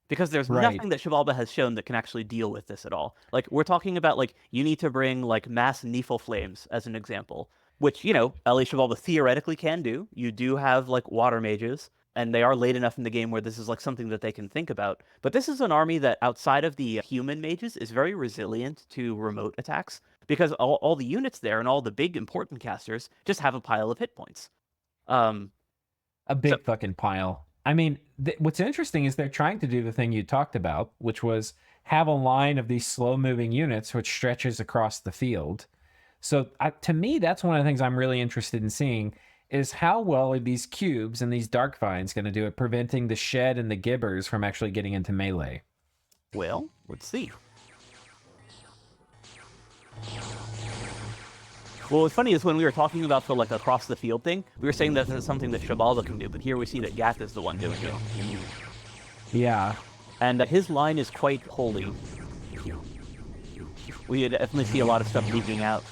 Because there's nothing that Xibalba has shown that can actually deal with this at all. Like, we're talking about, like, you need to bring, like, mass Nephil Flames as an example, which, LA Xibalba theoretically can do. You do have, like, water mages, and they are late enough in the game where this is, like, something that they can think about. But this is an army that, outside of the human mages, is very resilient to remote attacks, because all the units there and all the big important casters just have a pile of hit points. A big fucking pile. I mean, what's interesting is they're trying to do the thing you talked about, which was have a line of these slow-moving units which stretches across the field. So to me, that's one of the things I'm really interested in seeing is how well are these cubes and these dark vines going to do at preventing the shed and the gibbers from actually getting into melee. Well, let's see. Well, what's funny is when we were talking about the like across the field thing, we were saying that that's something that Xibalba can do, but here we see that Gath is the one doing it. Yeah. And his line is quite holy. We definitely see a lot of stuff leaking out.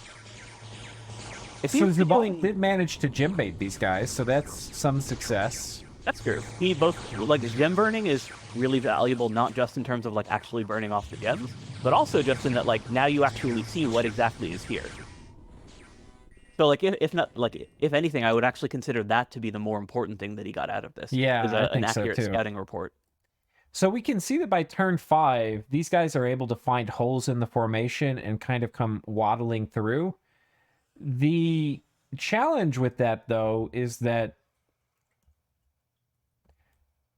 So Xibalba did manage to gem bait these guys, so that's some success. That's true. He both, like, gem burning is really valuable, not just in terms of, like, actually burning off the gems, but also just in that, like, now you actually see what exactly is here. So, like, if anything, I would actually consider that to be the more important thing that he got out of this. Yeah, is an accurate scouting report. So we can see that by turn 5, these guys are able to find holes in the formation and kind of come waddling through. The challenge with that, though, is that,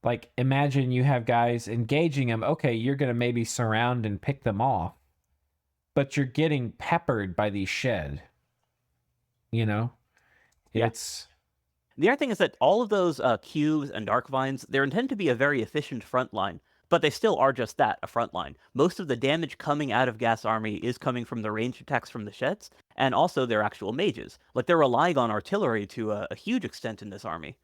like, imagine you have guys engaging them. Okay, you're going to maybe surround and pick them off, but you're getting peppered by these shed. You know, Yeah. it's The other thing is that all of those cubes and dark vines, they're intended to be a very efficient front line, but they still are just that, a front line. Most of the damage coming out of Gath's army is coming from the ranged attacks from the sheds, and also their actual mages. Like, they're relying on artillery to a huge extent in this army.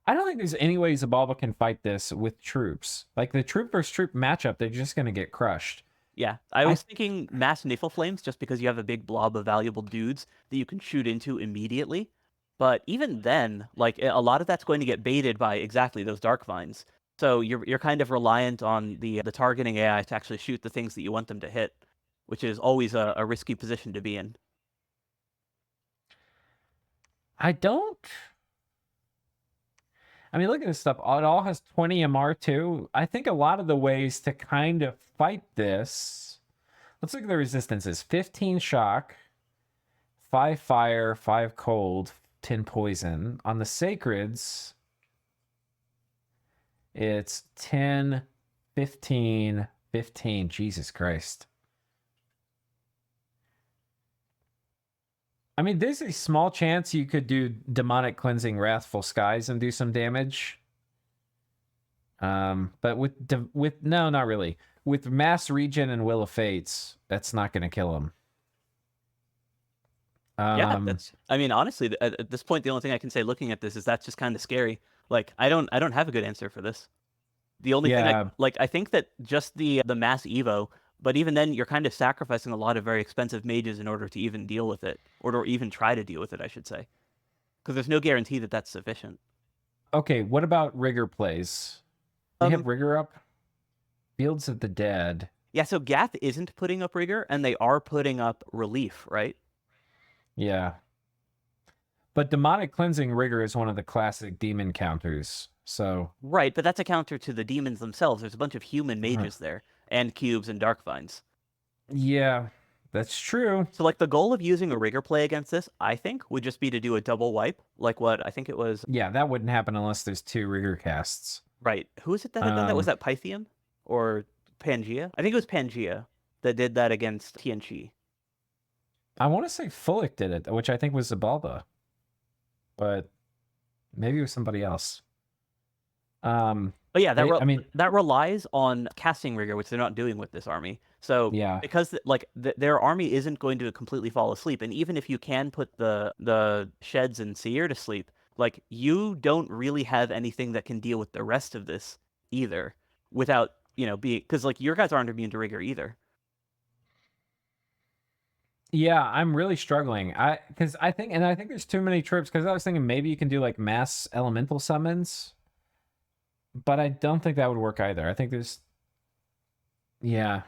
I don't think there's any way Zabalba can fight this with troops. Like the troop versus troop matchup, they're just going to get crushed. Yeah, I I was thinking mass Niflflames just because you have a big blob of valuable dudes that you can shoot into immediately. But even then, like a lot of that's going to get baited by exactly those dark vines. So you're kind of reliant on the targeting AI to actually shoot the things that you want them to hit, which is always a risky position to be in. I don't. I mean, look at this stuff. It all has 20 MR too. I think a lot of the ways to kind of fight this. Let's look at the resistances: 15 shock, 5 fire, 5 cold, 10 poison. On the sacreds, it's 10, 15, 15. Jesus Christ. I mean, there's a small chance you could do demonic cleansing, wrathful skies, and do some damage. But with no, not really. With mass regen and will of fates, that's not going to kill him. Yeah, that's. I mean, honestly, at this point, the only thing I can say looking at this is that's just kind of scary. Like, I don't have a good answer for this. The only thing Yeah. I think that just the mass Evo, but even then you're kind of sacrificing a lot of very expensive mages in order to even deal with it, or to even try to deal with it, I should say. Because there's no guarantee that that's sufficient. Okay, what about rigor plays? They have Um, rigor up. Fields of the Dead. yeah, so Gath isn't putting up rigor, and they are putting up relief, right? Yeah. But demonic cleansing rigor is one of the classic demon counters. So Right, but that's a counter to the demons themselves. There's a bunch of human mages there, and cubes and dark vines. yeah, that's true. So, like, the goal of using a rigor play against this, I think, would just be to do a double wipe, like what I think it was. Yeah, that wouldn't happen unless there's 2 rigor casts. Right. Who is it that had done that? Was that Pythium or Pangea? I think it was Pangea that did that against Tianchi. I want to say Fulik did it, which I think was Zabalba. But maybe it was somebody else. But yeah, I mean, that relies on casting rigor, which they're not doing with this army. So yeah. because like their army isn't going to completely fall asleep, and even if you can put the sheds and Seer to sleep, like you don't really have anything that can deal with the rest of this either, without being because like your guys aren't immune to rigor either. Yeah, I'm really struggling. I think there's too many troops because I was thinking maybe you can do like mass elemental summons, but I don't think that would work either. I think there's yeah.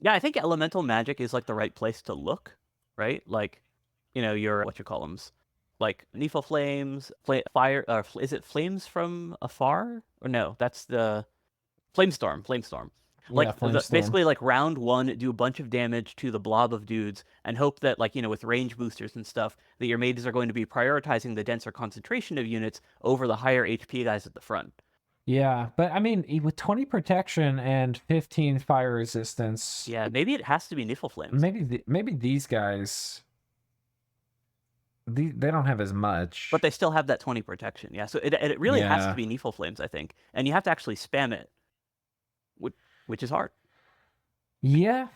Yeah, I think elemental magic is like the right place to look, right? Like, your what you call them, like Niflflames, fire. Is it flames from afar? Or no, that's the flamestorm. Flamestorm. Yeah, Like Flamestorm. basically like round one, do a bunch of damage to the blob of dudes, and hope that like with range boosters and stuff, that your mages are going to be prioritizing the denser concentration of units over the higher HP guys at the front. Yeah, but I mean, with 20 protection and 15 fire resistance, Yeah, maybe it has to be Niflflames. maybe these guys they don't have as much. But they still have that 20 protection. Yeah, so it really has Yeah. to be Niflflames, I think. And you have to actually spam it, which is hard. Yeah.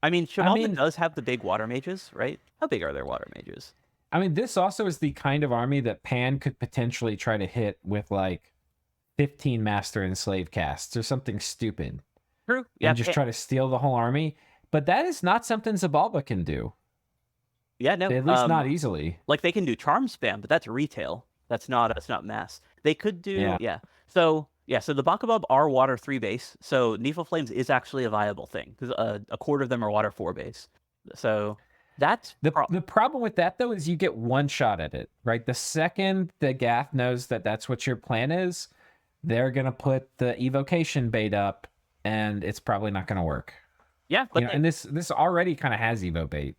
I mean, Shavalda does have the big water mages, right? How big are their water mages? I mean, this also is the kind of army that Pan could potentially try to hit with like 15 master and slave casts or something stupid. True. Yeah. And just try to steal the whole army. But that is not something Zabalba can do. Yeah, no. At least not easily. Like they can do charm spam, but that's retail. That's not mass. They could do So the Bakabab are water 3 base. So Niflflames is actually a viable thing because a quarter of them are water 4 base. So that's the problem with that though is you get one shot at it, right? The second the Gath knows that that's what your plan is, they're gonna put the evocation bait up, and it's probably not gonna work. Yeah, but and this already kind of has evo bait.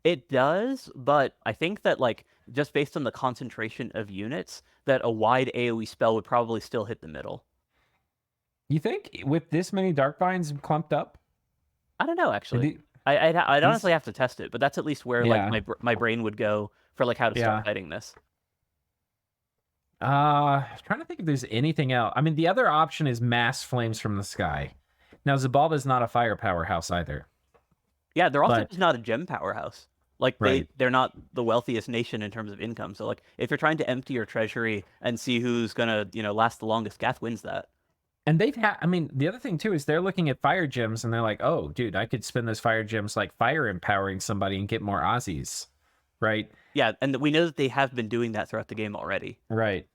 It does, but I think that like just based on the concentration of units, that a wide AoE spell would probably still hit the middle. You think with this many Dark Vines clumped up? I don't know Are actually. the- I'd These, honestly have to test it, but that's at least where like yeah, my brain would go for like how to start yeah. fighting this. Trying to think if there's anything else. I mean, the other option is mass flames from the sky. Now, Zabalba's not a fire powerhouse either, Yeah, they're also but just not a gem powerhouse. Like right. they're not the wealthiest nation in terms of income. So like if you're trying to empty your treasury and see who's gonna, last the longest, Gath wins that. And they've had, I mean, the other thing too is they're looking at fire gems and they're like, oh, dude, I could spend those fire gems like fire empowering somebody and get more Aussies, right? Yeah, and we know that they have been doing that throughout the game already. Right.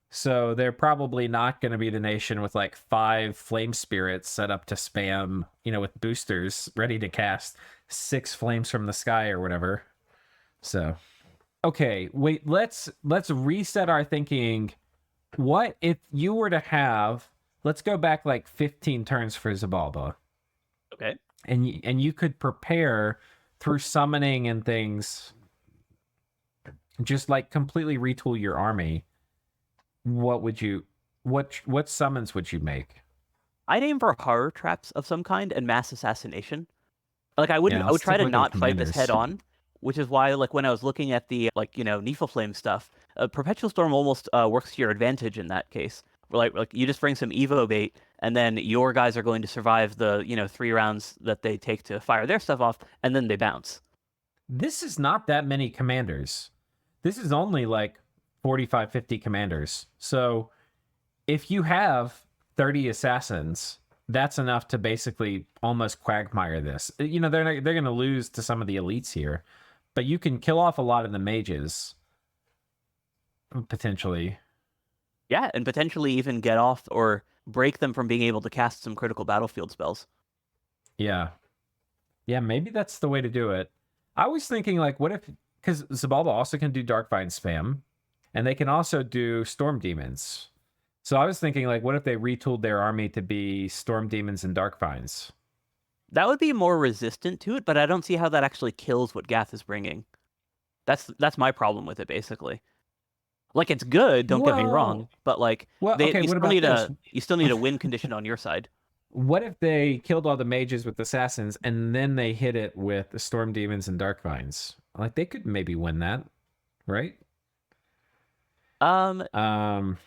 So they're probably not going to be the nation with like 5 flame spirits set up to spam, with boosters ready to cast 6 flames from the sky or whatever. So, okay, wait, let's reset our thinking. What if you were to have, let's go back like 15 turns for Zabalba, Okay. and you could prepare through summoning and things, just like completely retool your army. What summons would you make? I'd aim for horror traps of some kind and mass assassination. Like Yeah, I I'll would try stick to with your not fight this head commanders. on, which is why like when I was looking at the like Niflflame stuff, Perpetual Storm almost works to your advantage in that case. Like you just bring some Evo bait, and then your guys are going to survive the 3 rounds that they take to fire their stuff off, and then they bounce. This is not that many commanders. This is only like 45, 50 commanders. So if you have 30 assassins, that's enough to basically almost quagmire this. They're going to lose to some of the elites here, but you can kill off a lot of the mages potentially. Yeah, and potentially even get off or break them from being able to cast some critical battlefield spells. Yeah. Yeah, maybe that's the way to do it. I was thinking like what if, cuz Zabalba also can do Darkvine spam and they can also do Storm Demons. So I was thinking like what if they retooled their army to be Storm Demons and Darkvines? That would be more resistant to it, but I don't see how that actually kills what Gath is bringing. That's my problem with it basically. Like it's good, don't get me wrong, Whoa. but like Well, okay, you what still about need this? a win condition on your side. What if they killed all the mages with assassins and then they hit it with the Storm Demons and Darkvines? Like they could maybe win that, right? Um, Um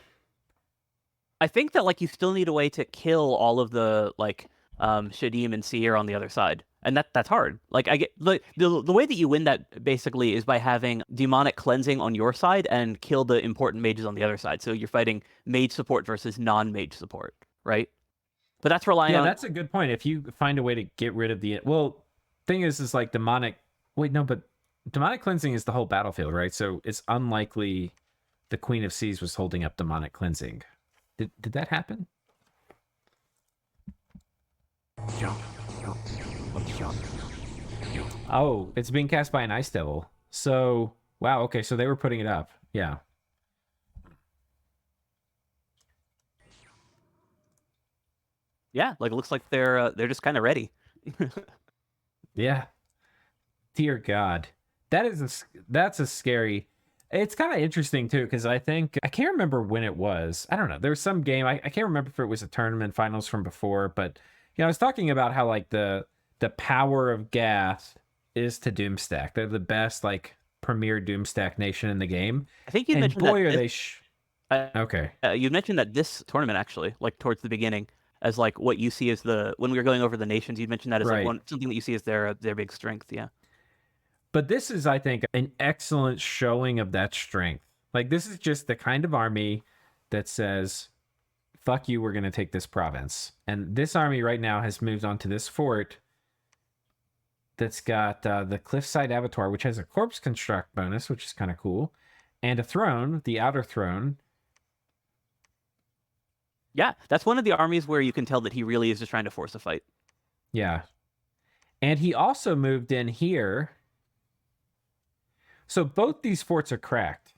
I think that like you still need a way to kill all of the like Shadim and Seer on the other side. And that's hard. Like I get the way that you win that basically is by having demonic cleansing on your side and kill the important mages on the other side. So you're fighting mage support versus non-mage support, right? But that's relying Yeah, on that's a good point. If you find a way to get rid of the thing is like demonic. Wait, no, but demonic cleansing is the whole battlefield, right? So it's unlikely the Queen of Seas was holding up demonic cleansing. Did that happen? Oh, it's being cast by an ice devil. So wow, okay, so they were putting it up. Yeah. yeah, like it looks like they're just kind of ready. Yeah. Dear God, that's a scary. It's kind of interesting too because I think I can't remember when it was. I don't know. There was some game I can't remember if it was a tournament finals from before, but I was talking about how like the power of Gath is to Doomstack. They're the best like premier Doomstack nation in the game, I think you and mentioned that boy are this they. uh, Okay. you mentioned that this tournament actually, like towards the beginning, as like what you see as the when we were going over the nations, you mentioned that as like Right. something that you see as their big strength. Yeah. But this is, I think, an excellent showing of that strength. Like, this is just the kind of army that says, fuck you, we're going to take this province. And this army right now has moved on to this fort that's got the Cliffside Abattoir, which has a corpse construct bonus, which is kind of cool, and a throne, the outer throne. Yeah, that's one of the armies where you can tell that he really is just trying to force a fight. Yeah. And he also moved in here. So both these forts are cracked.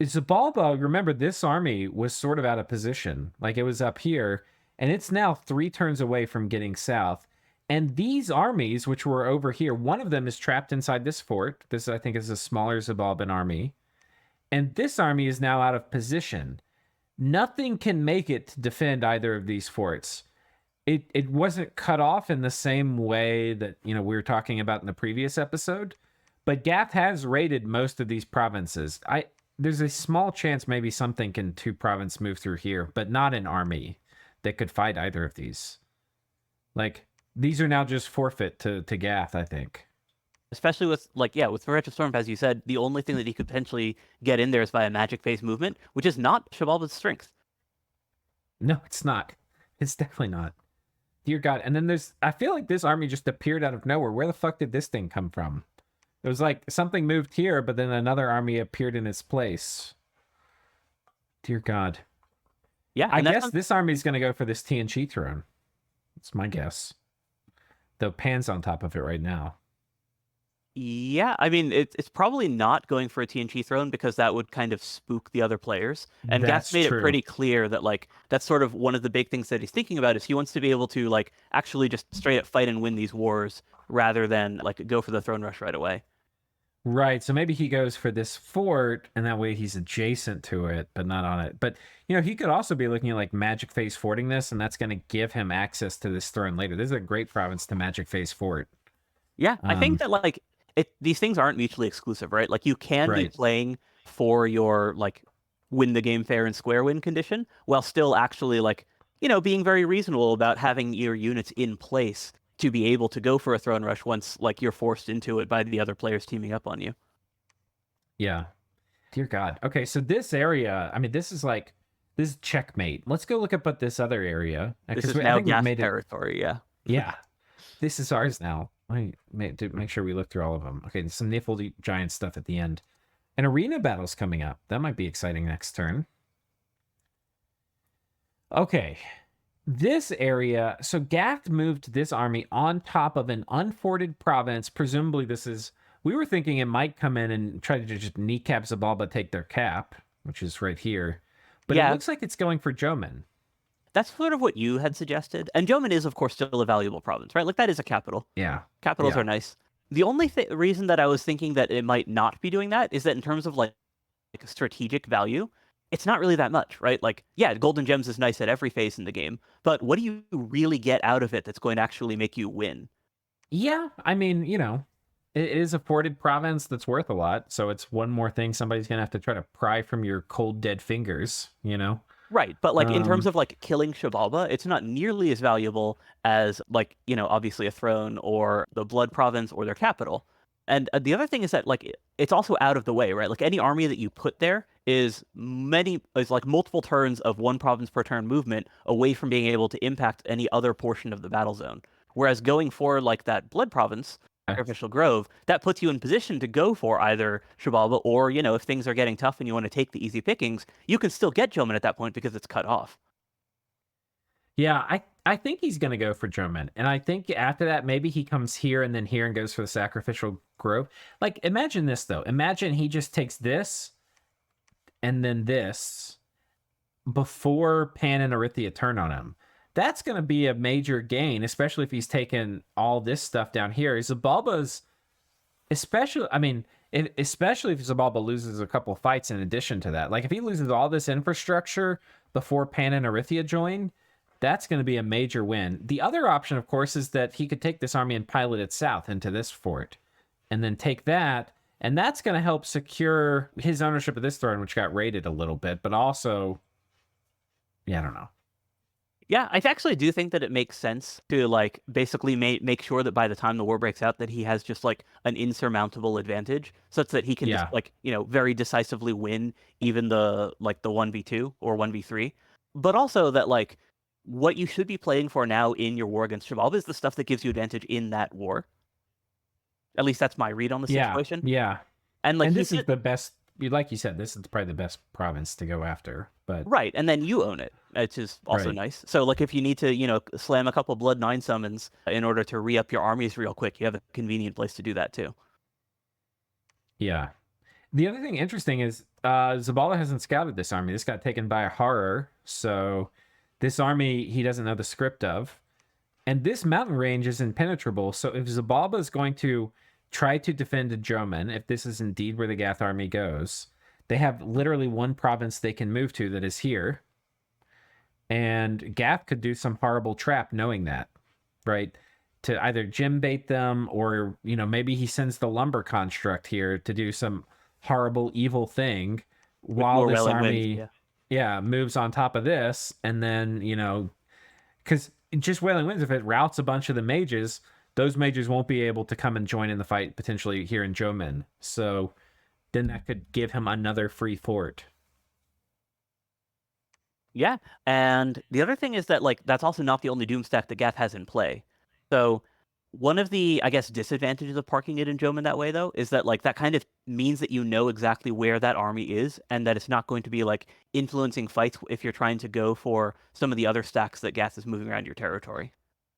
Zabalba, remember, this army was sort of out of position. Like it was up here, and it's now 3 turns away from getting south. And these armies, which were over here, one of them is trapped inside this fort. This, I think, is a smaller Zabalban army. And this army is now out of position. Nothing can make it to defend either of these forts. It wasn't cut off in the same way that, we were talking about in the previous episode, but Gath has raided most of these provinces. There's a small chance maybe something can 2 province move through here, but not an army that could fight either of these. Like, these are now just forfeit to Gath, I think. Especially with, with Perpetual Storm, as you said, the only thing that he could potentially get in there is via magic phase movement, which is not Shabalba's strength. No, it's not. It's definitely not. Dear God. And then I feel like this army just appeared out of nowhere. Where the fuck did this thing come from? It was like something moved here, but then another army appeared in its place. Dear God. Yeah, I guess this army is going to go for this TNG throne. That's my guess. Though Pan's on top of it right now. Yeah, I mean, it's probably not going for a TNG throne because that would kind of spook the other players. And Gath made it pretty clear that, that's sort of one of the big things that he's thinking about is he wants to be able to, actually just straight up fight and win these wars rather than, go for the throne rush right away. Right, so maybe he goes for this fort, and that way he's adjacent to it, but not on it. But, he could also be looking at, Magic Phase forting this, and that's going to give him access to this throne later. This is a great province to Magic Phase fort. Yeah, I think that, these things aren't mutually exclusive, right? You can be playing for your, win the game fair and square win condition, while still actually, being very reasonable about having your units in place to be able to go for a throne rush once, you're forced into it by the other players teaming up on you. Yeah. Dear God. Okay, so this area, I mean, this is checkmate. Let's go look up at this other area. This is now Gath territory, yeah. Yeah. This is ours now. Make sure we look through all of them. Okay, some Niffle Giant stuff at the end. An arena battle's coming up. That might be exciting next turn. Okay. This area, so Gath moved this army on top of an unforted province. Presumably we were thinking it might come in and try to just kneecap Zabalba, take their cap, which is right here. But it looks like it's going for Joman. That's sort of what you had suggested. And Joman is, of course, still a valuable province, right? That is a capital. Yeah. Capitals are nice. The only reason that I was thinking that it might not be doing that is that in terms of, strategic value, it's not really that much, right? Golden gems is nice at every phase in the game, but what do you really get out of it that's going to actually make you win? Yeah, I mean, it is a ported province that's worth a lot, so it's one more thing somebody's going to have to try to pry from your cold, dead fingers, Right, but in terms of killing Shabalba, it's not nearly as valuable as obviously a throne or the Blood Province or their capital. And the other thing is that it's also out of the way, right? Any army that you put there is multiple turns of 1 province per turn movement away from being able to impact any other portion of the battle zone. Whereas going for that Blood Province, Sacrificial Grove, that puts you in position to go for either Shabalba or, if things are getting tough and you want to take the easy pickings, you can still get Joman at that point because it's cut off. Yeah, I think he's going to go for Joman. And I think after that, maybe he comes here and then here and goes for the Sacrificial Grove. Imagine this, though. Imagine he just takes this and then this before Pan and Arithia turn on him. That's going to be a major gain, especially if he's taken all this stuff down here. Zabalba's, especially if Zabalba loses a couple fights in addition to that. If he loses all this infrastructure before Pan and Arithia join, that's going to be a major win. The other option, of course, is that he could take this army and pilot it south into this fort, and then take that, and that's going to help secure his ownership of this throne, which got raided a little bit, but also, I don't know. Yeah, I actually do think that it makes sense to basically make sure that by the time the war breaks out that he has just an insurmountable advantage such that he can just very decisively win even the 1v2 or 1v3. But also that what you should be playing for now in your war against Shabalba is the stuff that gives you advantage in that war. At least that's my read on the situation. Yeah. And this is the best, like you said, this is probably the best province to go after. But right, and then you own it, which is also nice. So if you need to, slam a couple Blood 9 summons in order to re-up your armies real quick, you have a convenient place to do that too. Yeah. The other thing interesting is Zabalba hasn't scouted this army. This got taken by a horror, so this army he doesn't know the script of. And this mountain range is impenetrable. So if Zabalba is going to try to defend Jomen, if this is indeed where the Gath army goes, they have literally one province they can move to that is here. And Gath could do some horrible trap knowing that, right? To either gym bait them or, maybe he sends the lumber construct here to do some horrible, evil thing while this army, moves on top of this. And then, because just Wailing Winds, if it routs a bunch of the mages, those mages won't be able to come and join in the fight potentially here in Jomen. So then that could give him another free fort. Yeah, and the other thing is that that's also not the only Doomstack that Gath has in play. So one of the, I guess, disadvantages of parking it in Jomen that way, though, is that that kind of means that you know exactly where that army is, and that it's not going to be influencing fights if you're trying to go for some of the other stacks that Gath is moving around your territory.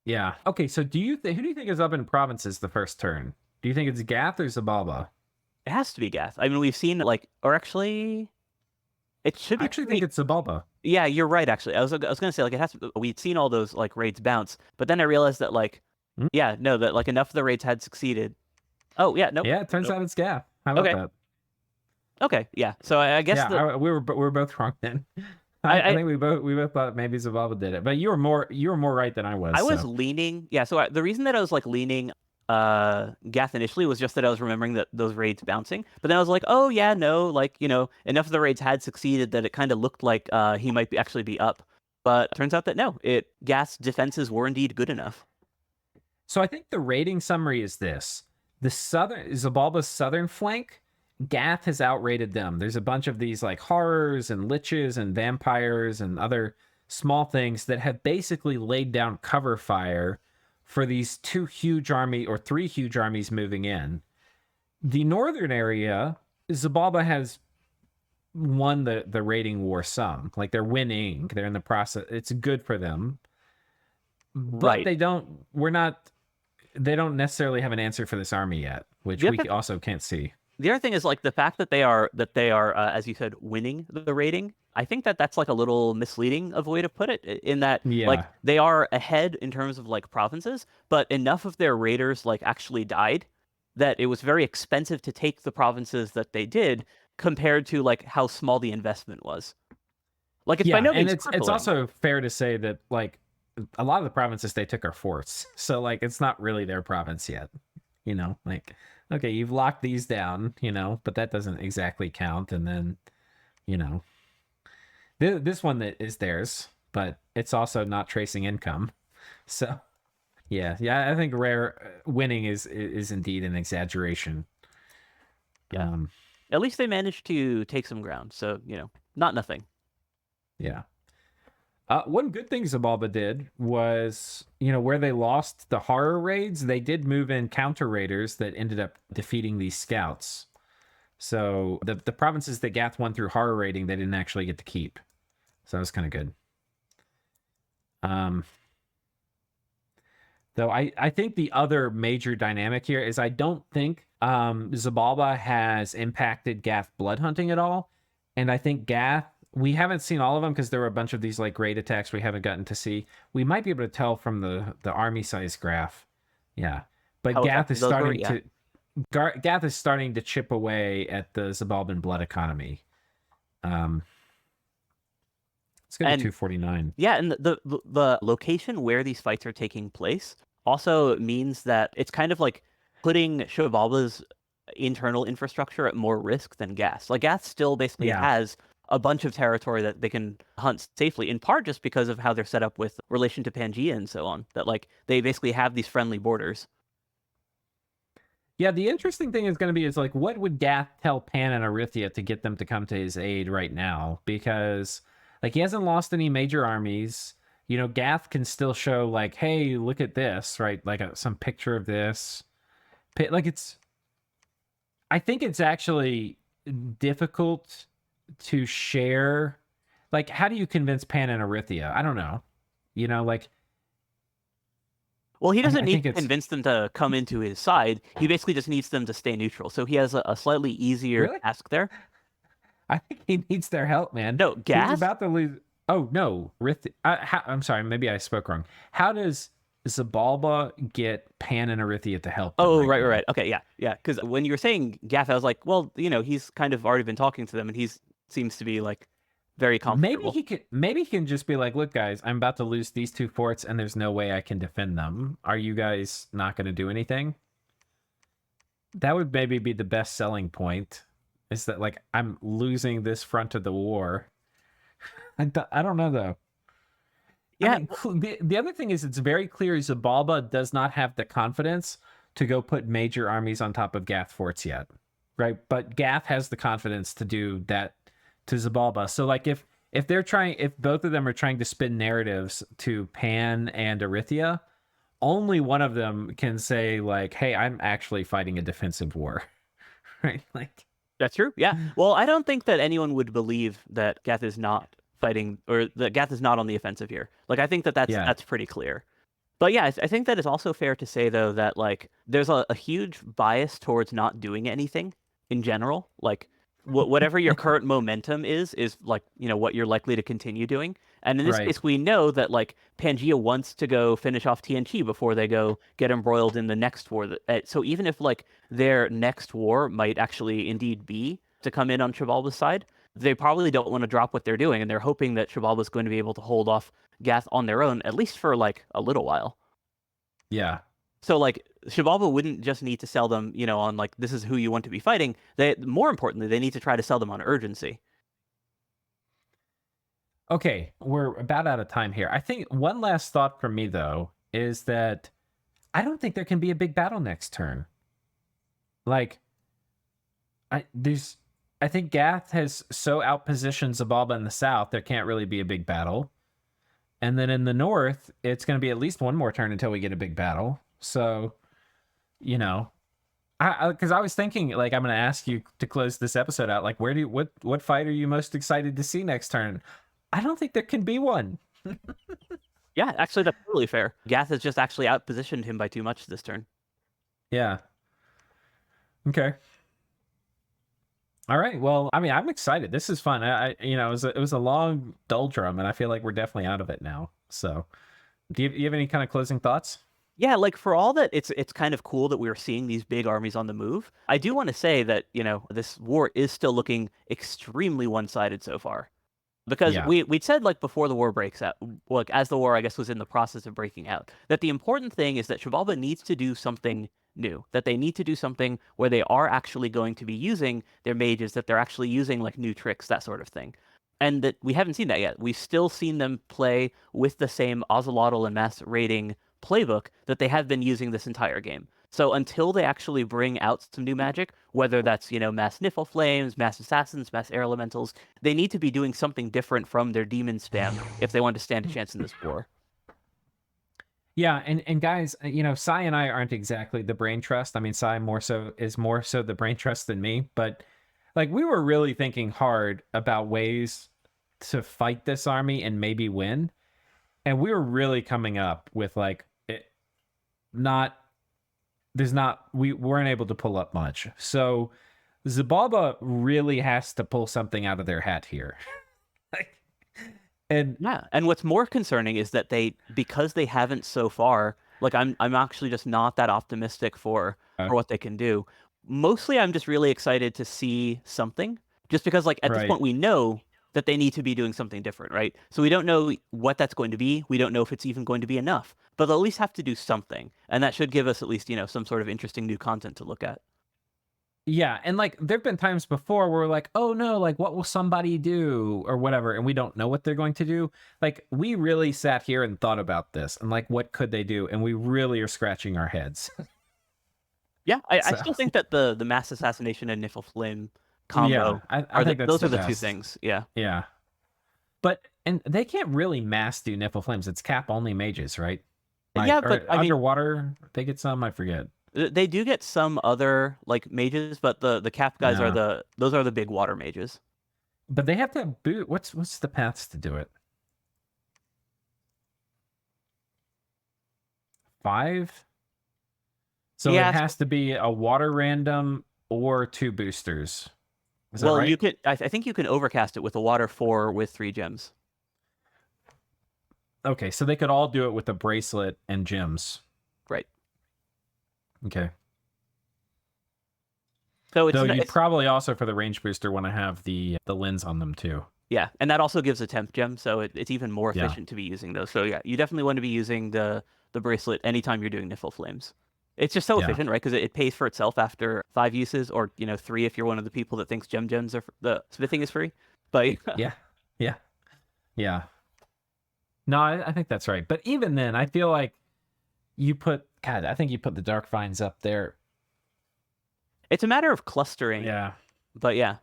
Yeah. Okay. So who do you think is up in provinces the first turn? Do you think it's Gath or Zabalba? It has to be Gath. I mean, we've seen or actually, it should be. I actually think it's Zabalba. Yeah, you're right. Actually, I was gonna say it has to. We'd seen all those raids bounce, but then I realized that yeah, no, that enough of the raids had succeeded. Oh yeah, no. Yeah, it turns out it's Gath. How about that? Okay, yeah. So I guess we were both wrong then. I think we both thought maybe Zabalba did it, but you were more right than I was. I was leaning. Yeah. So the reason that I was leaning Gath initially was just that I was remembering that those raids bouncing, but then I was like, oh yeah, no, enough of the raids had succeeded that it kind of looked like he might actually be up, but turns out that no, Gath's defenses were indeed good enough. So I think the rating summary is this: Zabalba's southern flank, Gath has outrated them. There's a bunch of these horrors and liches and vampires and other small things that have basically laid down cover fire for these three huge armies moving in. The northern area, Zabalba has won the rating war some. They're winning. They're in the process. It's good for them. But right. They don't necessarily have an answer for this army yet, which we also can't see. The other thing is the fact that they are as you said, winning the rating. I think that's a little misleading of a way to put it, in that they are ahead in terms of provinces, but enough of their raiders actually died that it was very expensive to take the provinces that they did compared to how small the investment was. It's by no means crippling. It's also fair to say that a lot of the provinces they took are forts, so it's not really their province yet. Okay, you've locked these down, but that doesn't exactly count. And then, this one that is theirs, but it's also not tracing income. So, yeah, I think rare winning is indeed an exaggeration. Yeah. At least they managed to take some ground, so not nothing. Yeah. One good thing Zabalba did was, where they lost the horror raids, they did move in counter raiders that ended up defeating these scouts. So the provinces that Gath won through horror raiding, they didn't actually get to keep. So that was kind of good. Though I think the other major dynamic here is I don't think Zabalba has impacted Gath blood hunting at all. And I think Gath, we haven't seen all of them because there were a bunch of these great attacks we haven't gotten to see. We might be able to tell from the army size graph. Yeah. But Gath is Gath is starting to chip away at the Zabalban blood economy. It's going to be 249. Yeah, and the location where these fights are taking place also means that it's kind of putting Zabalba's internal infrastructure at more risk than Gath. Gath still basically has a bunch of territory that they can hunt safely, in part just because of how they're set up with relation to Pangaea and so on, that they basically have these friendly borders. Yeah, the interesting thing is going to be what would Gath tell Pan and Arithia to get them to come to his aid right now? Because he hasn't lost any major armies. Gath can still show hey, look at this, right? Some picture of this. I think it's actually difficult to share. How do you convince Pan and Arithia? I don't know. Well, he doesn't need to convince them to come into his side. He basically just needs them to stay neutral. So he has a slightly easier task there. I think he needs their help, man. No, Gath? He's about to lose. Oh, no. I'm sorry. Maybe I spoke wrong. How does Zabalba get Pan and Arithia to help them Oh, right right, right, now. right. Okay, yeah, yeah. Because when you were saying Gath, I was like, well, he's kind of already been talking to them, and he's seems to be like very comfortable. Maybe he can just be like, look, guys, I'm about to lose these 2 forts, and there's no way I can defend them. Are you guys not going to do anything? That would maybe be the best selling point. Is that like I'm losing this front of the war? I don't know though. I Yeah, mean, the other thing is it's very clear Zabalba does not have the confidence to go put major armies on top of Gath forts yet, right? But Gath has the confidence to do that to Zabalba. So like if they're trying, if both of them are trying to spin narratives to Pan and Arithia, only one of them can say like, "Hey, I'm actually fighting a defensive war," right? Like, that's true. Yeah. Well, I don't think that anyone would believe that Gath is not fighting, or that Gath is not on the offensive here. Like, I think that yeah, that's pretty clear. But yeah, I think that it's also fair to say though that like there's a huge bias towards not doing anything in general. Like whatever your current momentum is like what you're likely to continue doing. And in this right. case, we know that like Pangea wants to go finish off TNT before they go get embroiled in the next war. So even if like their next war might actually indeed be to come in on Chivalba's side, they probably don't want to drop what they're doing, and they're hoping that Chivalba's going to be able to hold off Gath on their own, at least for like a little while. Yeah. So like Xibalba wouldn't just need to sell them, on like this is who you want to be fighting. They more importantly, they need to try to sell them on urgency. Okay, we're about out of time here. I think one last thought from me though is that I don't think there can be a big battle next turn. Like I think Gath has so outpositioned Zabalba in the south there can't really be a big battle. And then in the north, it's going to be at least one more turn until we get a big battle. So, you know, because I was thinking like I'm going to ask you to close this episode out. Like, what fight are you most excited to see next turn? I don't think there can be one. Yeah, actually that's totally fair. Gath has just actually outpositioned him by too much this turn. Yeah. Okay. All right. Well, I mean, I'm excited. This is fun. It was a long doldrum, and I feel like we're definitely out of it now. So, do you have any kind of closing thoughts? Yeah, like for all that it's kind of cool that we're seeing these big armies on the move. I do want to say that, this war is still looking extremely one-sided so far. Because Yeah. we'd said like before the war breaks out, like as the war I guess was in the process of breaking out, that the important thing is that Xibalba needs to do something new, that they need to do something where they are actually going to be using their mages, that they're actually using like new tricks, that sort of thing. And that we haven't seen that yet. We've still seen them play with the same Ocelotl and mass raiding playbook that they have been using this entire game. So until they actually bring out some new magic, whether that's, mass Niffle Flames, mass Assassins, mass Air Elementals, they need to be doing something different from their demon spam if they want to stand a chance in this war. Yeah, and guys, Sai and I aren't exactly the brain trust. I mean, Sai is more so the brain trust than me, but like we were really thinking hard about ways to fight this army and maybe win. And we were really coming up with like it not there's not we weren't able to pull up much. So Zabalba really has to pull something out of their hat here. Like, and Yeah, and what's more concerning is that because they haven't so far, like I'm actually just not that optimistic for what they can do. Mostly I'm just really excited to see something, just because like at this right. point we know that they need to be doing something different, right? So we don't know what that's going to be. We don't know if it's even going to be enough, but they'll at least have to do something, and that should give us at least, some sort of interesting new content to look at. Yeah, and like there've been times before where we're like, oh no, like what will somebody do or whatever, and we don't know what they're going to do. Like we really sat here and thought about this and like what could they do, and we really are scratching our heads. Yeah, I So still think that the mass assassination and Niffle Flame yeah, combo I think that's those the are the two best. things. Yeah. Yeah, but and they can't really mass do nipple flames. It's cap only mages, right? Like Yeah, or but I mean, underwater, they get some. I forget. they do get some other like mages, but the cap guys are Yeah, the big water mages. but they have to boot. What's the paths to do it? 5. So it Yeah, has to be a water random or 2 boosters. Is that well, you right? could I think you can overcast it with a water 4 with 3 gems. Okay, so they could all do it with the bracelet and gems. Right. Okay. So Though you'd probably also, for the range booster, want to have the lens on them too. yeah, and that also gives a temp gem, so it's even more Yeah. efficient to be using those. So yeah, you definitely want to be using the bracelet anytime you're doing Niffle Flames. It's just so Yeah. efficient, right? Because it pays for itself after 5 uses, or 3 if you're one of the people that thinks gems are the smithing is free. But Yeah. Yeah. Yeah. No, I think that's right. But even then, I feel like I think you put the Dark Vines up there. it's a matter of clustering. Yeah. But yeah.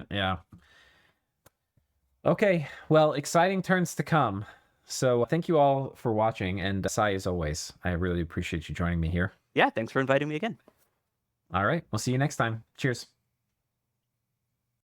Yeah. Okay. Well, exciting turns to come. So thank you all for watching. And Sai, as always, I really appreciate you joining me here. Yeah, thanks for inviting me again. All right. We'll see you next time. Cheers.